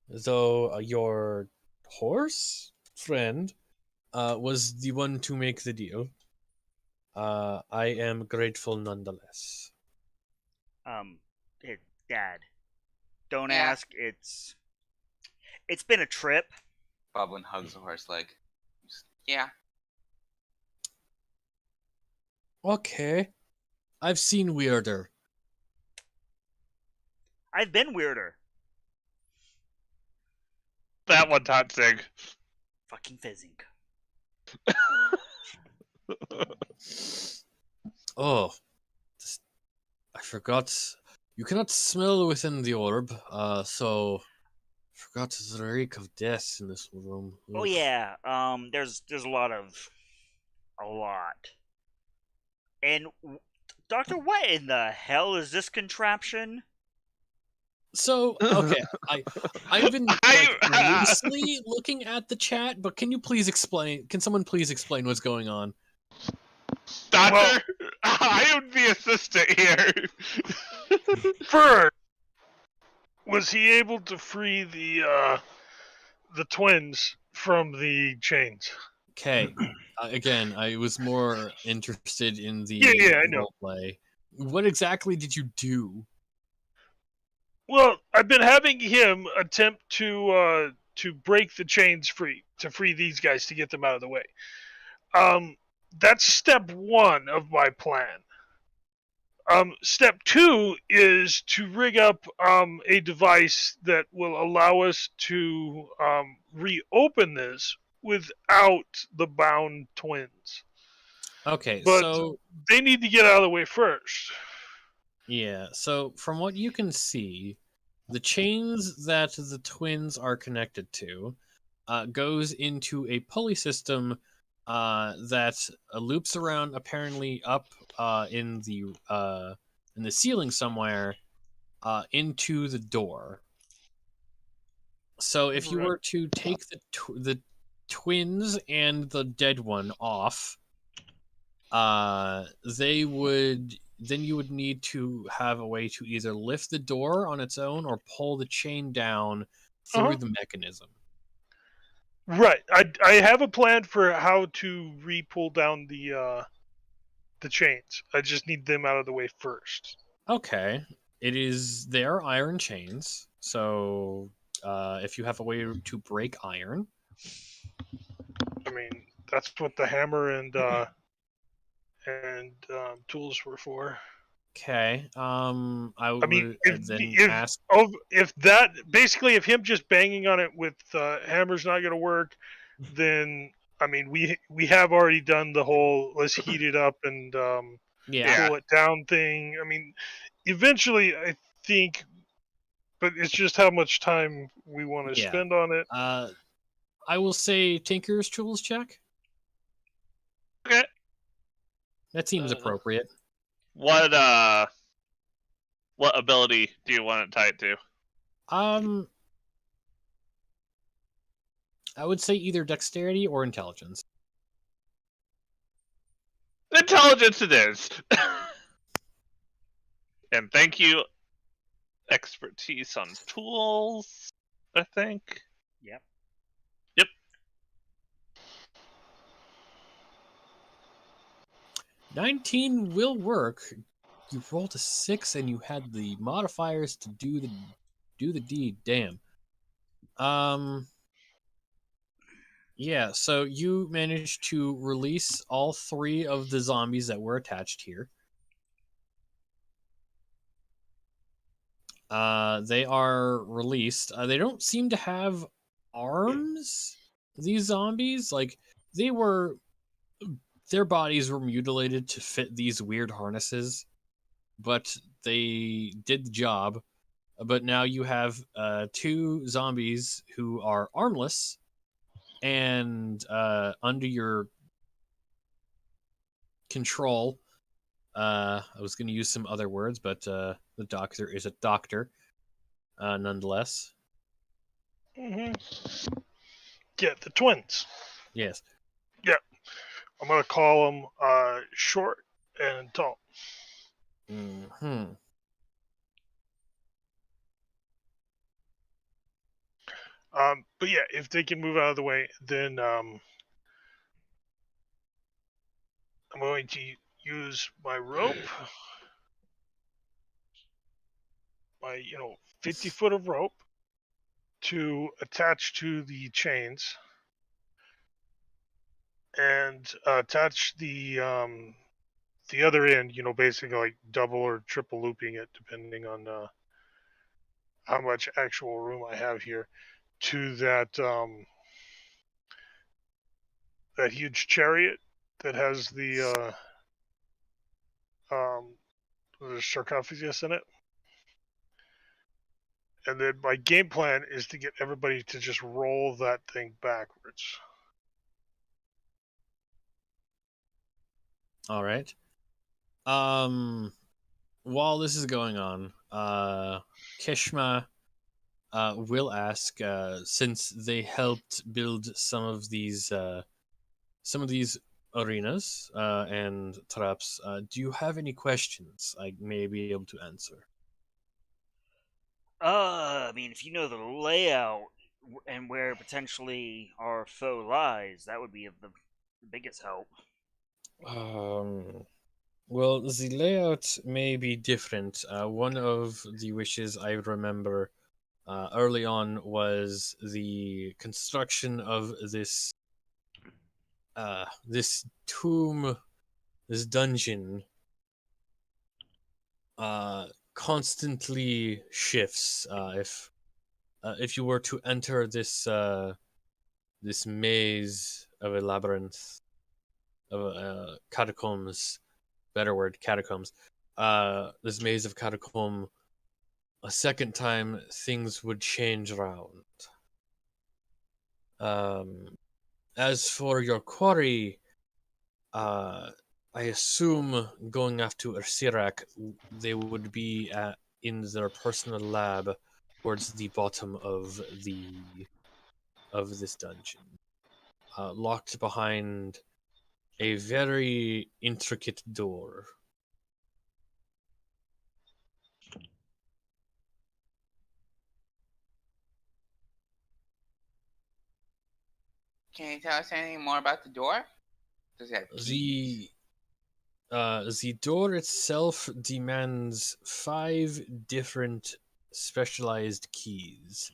Though your horse friend was the one to make the deal, I am grateful nonetheless. Here, Dad. Don't Yeah. ask. It's been a trip. Boblin hugs the horse leg. Yeah. Okay. I've seen weirder. I've been weirder. That one, Totzig. Fucking fizzing. Oh, I forgot. You cannot smell within the orb, so forgot the reek of death in this room. Oh Oof. yeah. There's a lot. And Doctor, what in the hell is this contraption? So okay, I've been loosely looking at the chat, but can you please explain? Can someone please explain what's going on? Doctor, Well- I am the assistant here. First, was he able to free the twins from the chains? Okay, again, I was more interested in the Yeah, I know. roleplay. What exactly did you do? Well, I've been having him attempt to break the chains free, to free these guys to get them out of the way. That's step one of my plan. Step two is to rig up a device that will allow us to reopen this without the bound twins. Okay, But so they need to get out of the way first. yeah, so from what you can see, the chains that the twins are connected to goes into a pulley system that loops around apparently up in the ceiling somewhere into the door. So if you Right. were to take the twins and the dead one off, they would then you would need to have a way to either lift the door on its own or pull the chain down through Uh-huh. the mechanism. Right. I have a plan for how to re-pull down the chains. I just need them out of the way first. Okay, they are iron chains, so if you have a way to break iron, I mean, that's what the hammer and tools were for. okay. I would I mean, then ask. if him just banging on it with hammer's not going to work, then I mean we have already done the whole let's heat it up and Yeah, pull it down thing. I mean, eventually I think, but it's just how much time we want to Yeah. spend on it. I will say Tinker's tools check. Okay. That seems appropriate. What ability do you want it tied to? I would say either dexterity or intelligence. Intelligence it is. And thank you, expertise on tools, I think. Yep. Yep. 19 will work. You rolled a 6 and you had the modifiers to do the deed. Damn. Yeah, so you managed to release all 3 of the zombies that were attached here. They are released. They don't seem to have arms, these zombies. Like, they were their bodies were mutilated to fit these weird harnesses, but they did the job. But now you have 2 zombies who are armless and under your control. I was going to use some other words, but the doctor is a doctor, nonetheless. Mm-hmm. Get the twins. Yes. I'm gonna call them short and tall. Hmm. But yeah, if they can move out of the way, then I'm going to use my rope, my 50 foot of rope, to attach to the chains and attach the other end. Basically like double or triple looping it, depending on how much actual room I have here, to that huge chariot that has the sarcophagus in it. And then my game plan is to get everybody to just roll that thing backwards. All right. While this is going on, Kishma will ask, since they helped build some of these arenas and traps, do you have any questions I may be able to answer? I mean, if you know the layout and where potentially our foe lies, that would be of the biggest help. Well, the layout may be different. One of the wishes I remember early on was the construction of this this tomb, this dungeon. Constantly shifts. If you were to enter this maze of a labyrinth of catacombs, better word, catacombs. This maze of catacomb, a second time, things would change around. As for your quarry, I assume going after Ursirak, they would be in their personal lab towards the bottom of this dungeon, locked behind a very intricate door. Can you tell us anything more about the door? Does it have keys? The door itself demands 5 different specialized keys.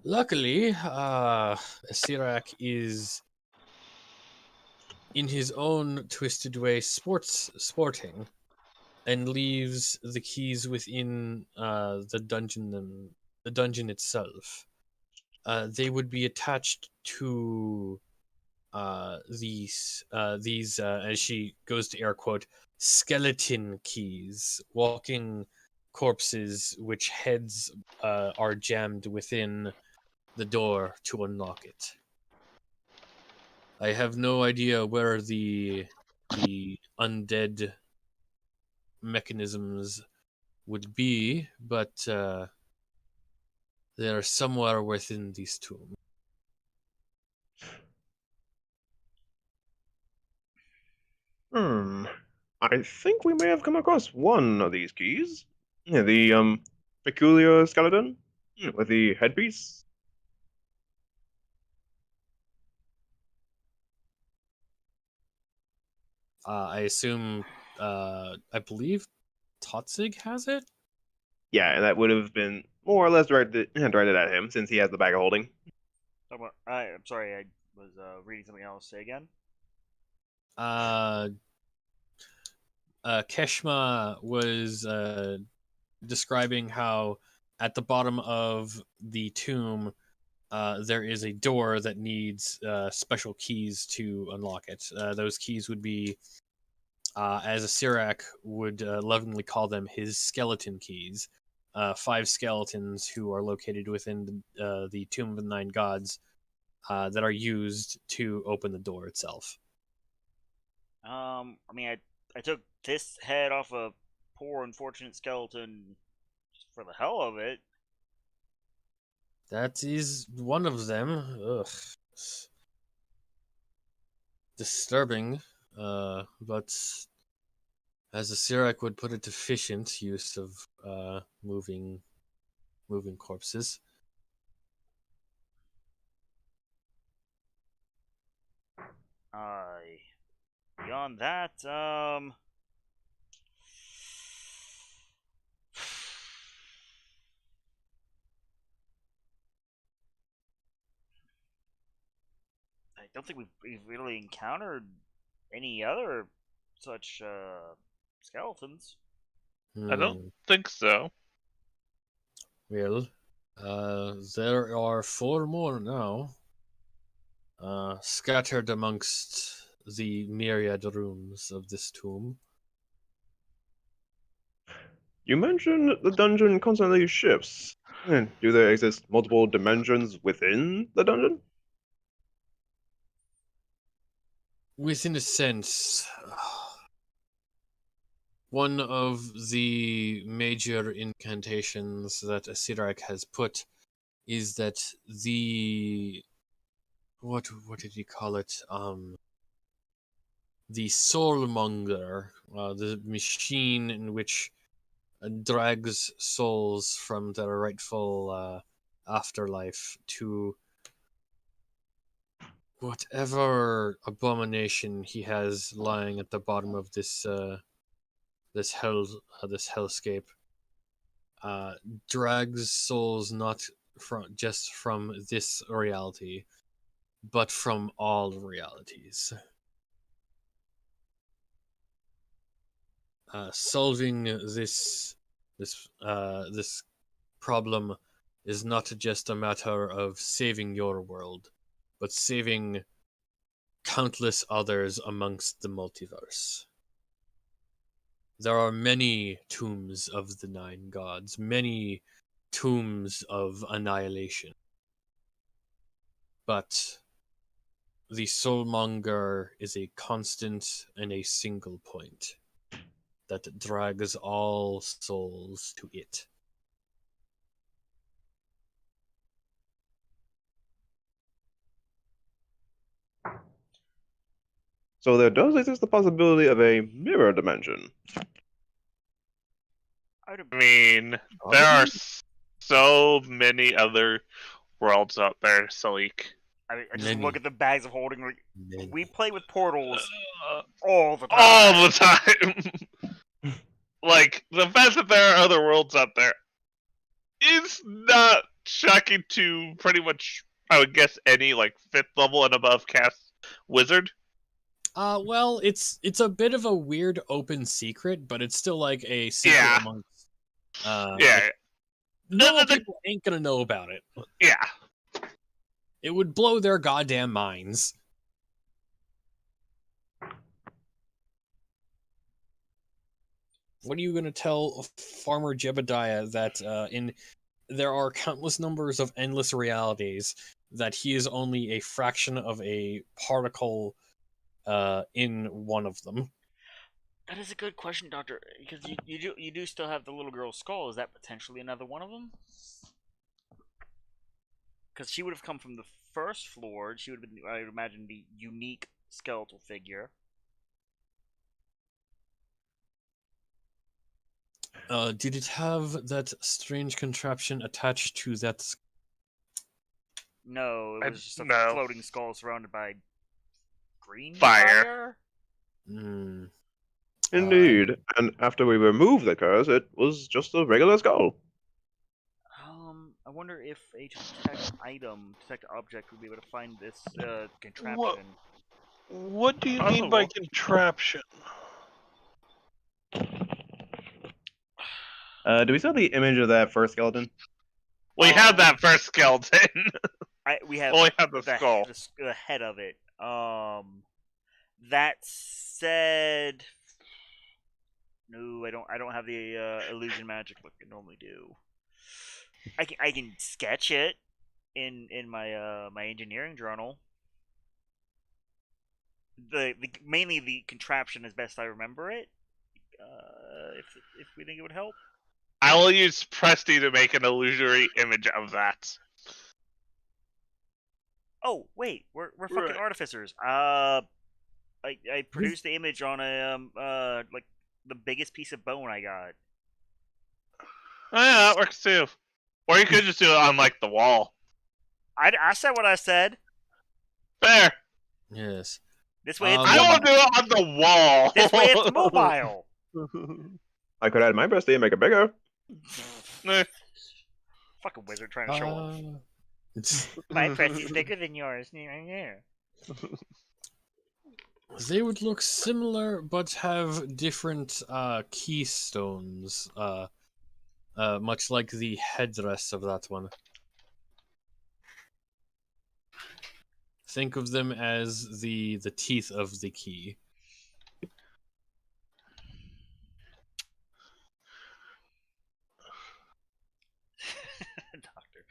Luckily, Sirak is, in his own twisted way, sporting, and leaves the keys within the dungeon itself. They would be attached to these as she goes to air quote skeleton keys, walking corpses which heads are jammed within the door to unlock it. I have no idea where the undead mechanisms would be, but they are somewhere within these tombs. I think we may have come across one of these keys. Yeah, the peculiar skeleton with the headpiece. I assume, I believe Totzig has it? Yeah, and that would have been more or less directed at him since he has the bag of holding. I'm sorry, I was reading something else. Say again. Keshma was describing how at the bottom of the tomb there is a door that needs special keys to unlock it. Those keys would be, as a Sirak would lovingly call them, his skeleton keys. 5 skeletons who are located within the Tomb of the Nine Gods that are used to open the door itself. I mean, I took this head off a poor unfortunate skeleton just for the hell of it. That is one of them. Ugh. Disturbing, but as the Sirak would put it, efficient use of moving corpses. Beyond that, I don't think we've really encountered any other such skeletons. I don't think so. Well, there are 4 more now, scattered amongst the myriad rooms of this tomb. You mentioned the dungeon constantly shifts. Do there exist multiple dimensions within the dungeon? Within a sense, one of the major incantations that Asirak has put is that the what did he call it? The soulmonger, the machine in which drags souls from their rightful afterlife to whatever abomination he has lying at the bottom of this hellscape, drags souls not just from this reality, but from all realities. Solving this problem is not just a matter of saving your world, but saving countless others amongst the multiverse. There are many tombs of the 9 gods, many tombs of annihilation. But the soulmonger is a constant and a single point that drags all souls to it. So there does exist the possibility of a mirror dimension. I mean, there are so many other worlds out there, Salik. I just Many. look at the bags of holding. Like, Many. we play with portals all the time. All the time. Like, the fact that there are other worlds out there is not shocking to pretty much, I would guess, any, like, 5th level and above cast wizard. Well, it's a bit of a weird open secret, but it's still like a secret Yeah. amongst. Yeah. Like, normal people ain't gonna know about it. Yeah. It would blow their goddamn minds. What are you gonna tell Farmer Jebediah that there are countless numbers of endless realities, that he is only a fraction of a particle in one of them? That is a good question, Doctor. Because you do still have the little girl's skull. Is that potentially another one of them? Because she would have come from the first floor. She would have been, I would imagine, the unique skeletal figure. Did it have that strange contraption attached to that? No, it was just a No. floating skull surrounded by green Fire. Hmm. Indeed. And after we removed the curse, it was just a regular skull. I wonder if a detect object, would be able to find this contraption. What do you mean by Possible. contraption? Do we still have the image of that first skeleton? We have that first skeleton. we have Only have the skull. the head of it. That said, no, I don't have the illusion magic like I normally do. I can sketch it in my my engineering journal. Mainly the contraption as best I remember it. If we think it would help. I will use Presty to make an illusory image of that. Oh wait, we're fucking Right. artificers. I produced the image on a like the biggest piece of bone I got. Oh, yeah, that works too. Or you could just do it on like the wall. I said what I said. Fair. Yes. This way it's I mobile. will do it on the wall. This way it's mobile. I could add my Presty and make it bigger. Eh. Fucking wizard trying to show off. It's- My press is bigger than yours. Yeah. They would look similar, but have different keystones, much like the headdress of that one. Think of them as the teeth of the key. Doctor.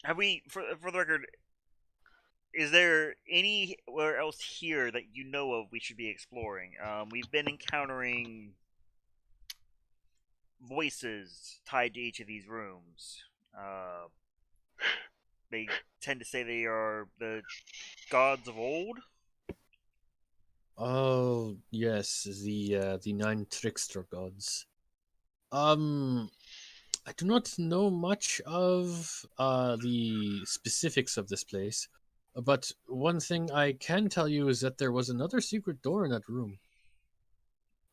Have we, for the record, is there anywhere else here that you know of we should be exploring? We've been encountering voices tied to each of these rooms. They tend to say they are the gods of old. Oh yes, the 9 trickster gods. I do not know much of the specifics of this place, but one thing I can tell you is that there was another secret door in that room.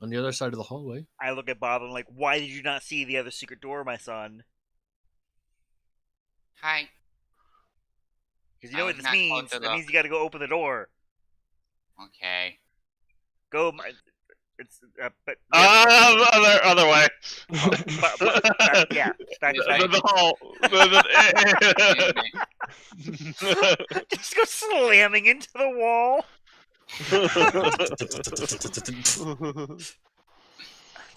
On the other side of the hallway. I look at Bob and I'm like, why did you not see the other secret door, my son? Hi. Because you know I what was this not told means. to That means look. you got to go open the door. Okay. Go. It's but Other way. yeah. Back The hall. Just go slamming into the wall.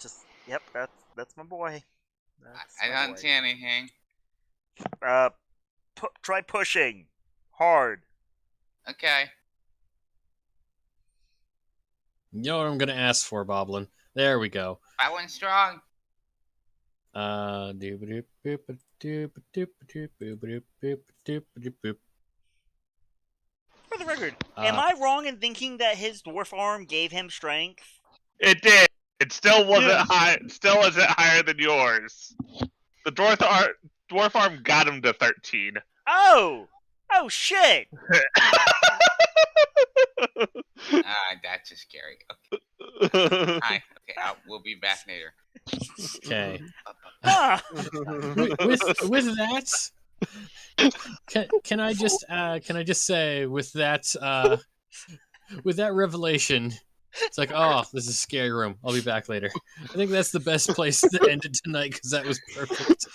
Just yep. That's my boy. I don't see anything. Try pushing hard. Okay. You know what I'm gonna ask for, Boblin? There we go. I went strong. For the record, am I wrong in thinking that his dwarf arm gave him strength? It did. It still wasn't high. Still isn't higher than yours. The dwarf arm got him to 13. Oh shit! That's just scary. Okay. Hi. Okay, we'll be back later. Okay. Ah! With that, can I just say with that revelation, it's like, oh, this is a scary room. I'll be back later. I think that's the best place to end it tonight because that was perfect.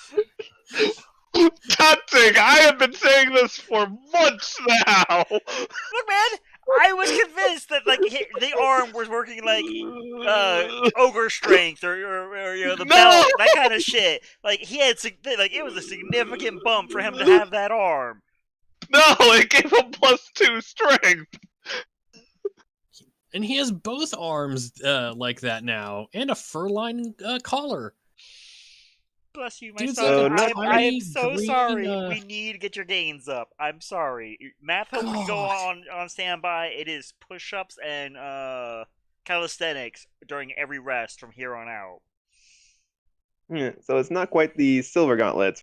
Touching! I have been saying this for months now. Look, man, I was convinced that like the arm was working like ogre strength or you know the belt, that kind of shit. Like he had like it was a significant bump for him to have that arm. No, it gave him +2 strength. And he has both arms like that now, and a fur-lined collar. Bless you, my Dude's son. like a I am tiny so green, sorry. We need to get your gains up. I'm sorry. Math help can go God. on standby. It is push-ups and calisthenics during every rest from here on out. Yeah, so it's not quite the silver gauntlets,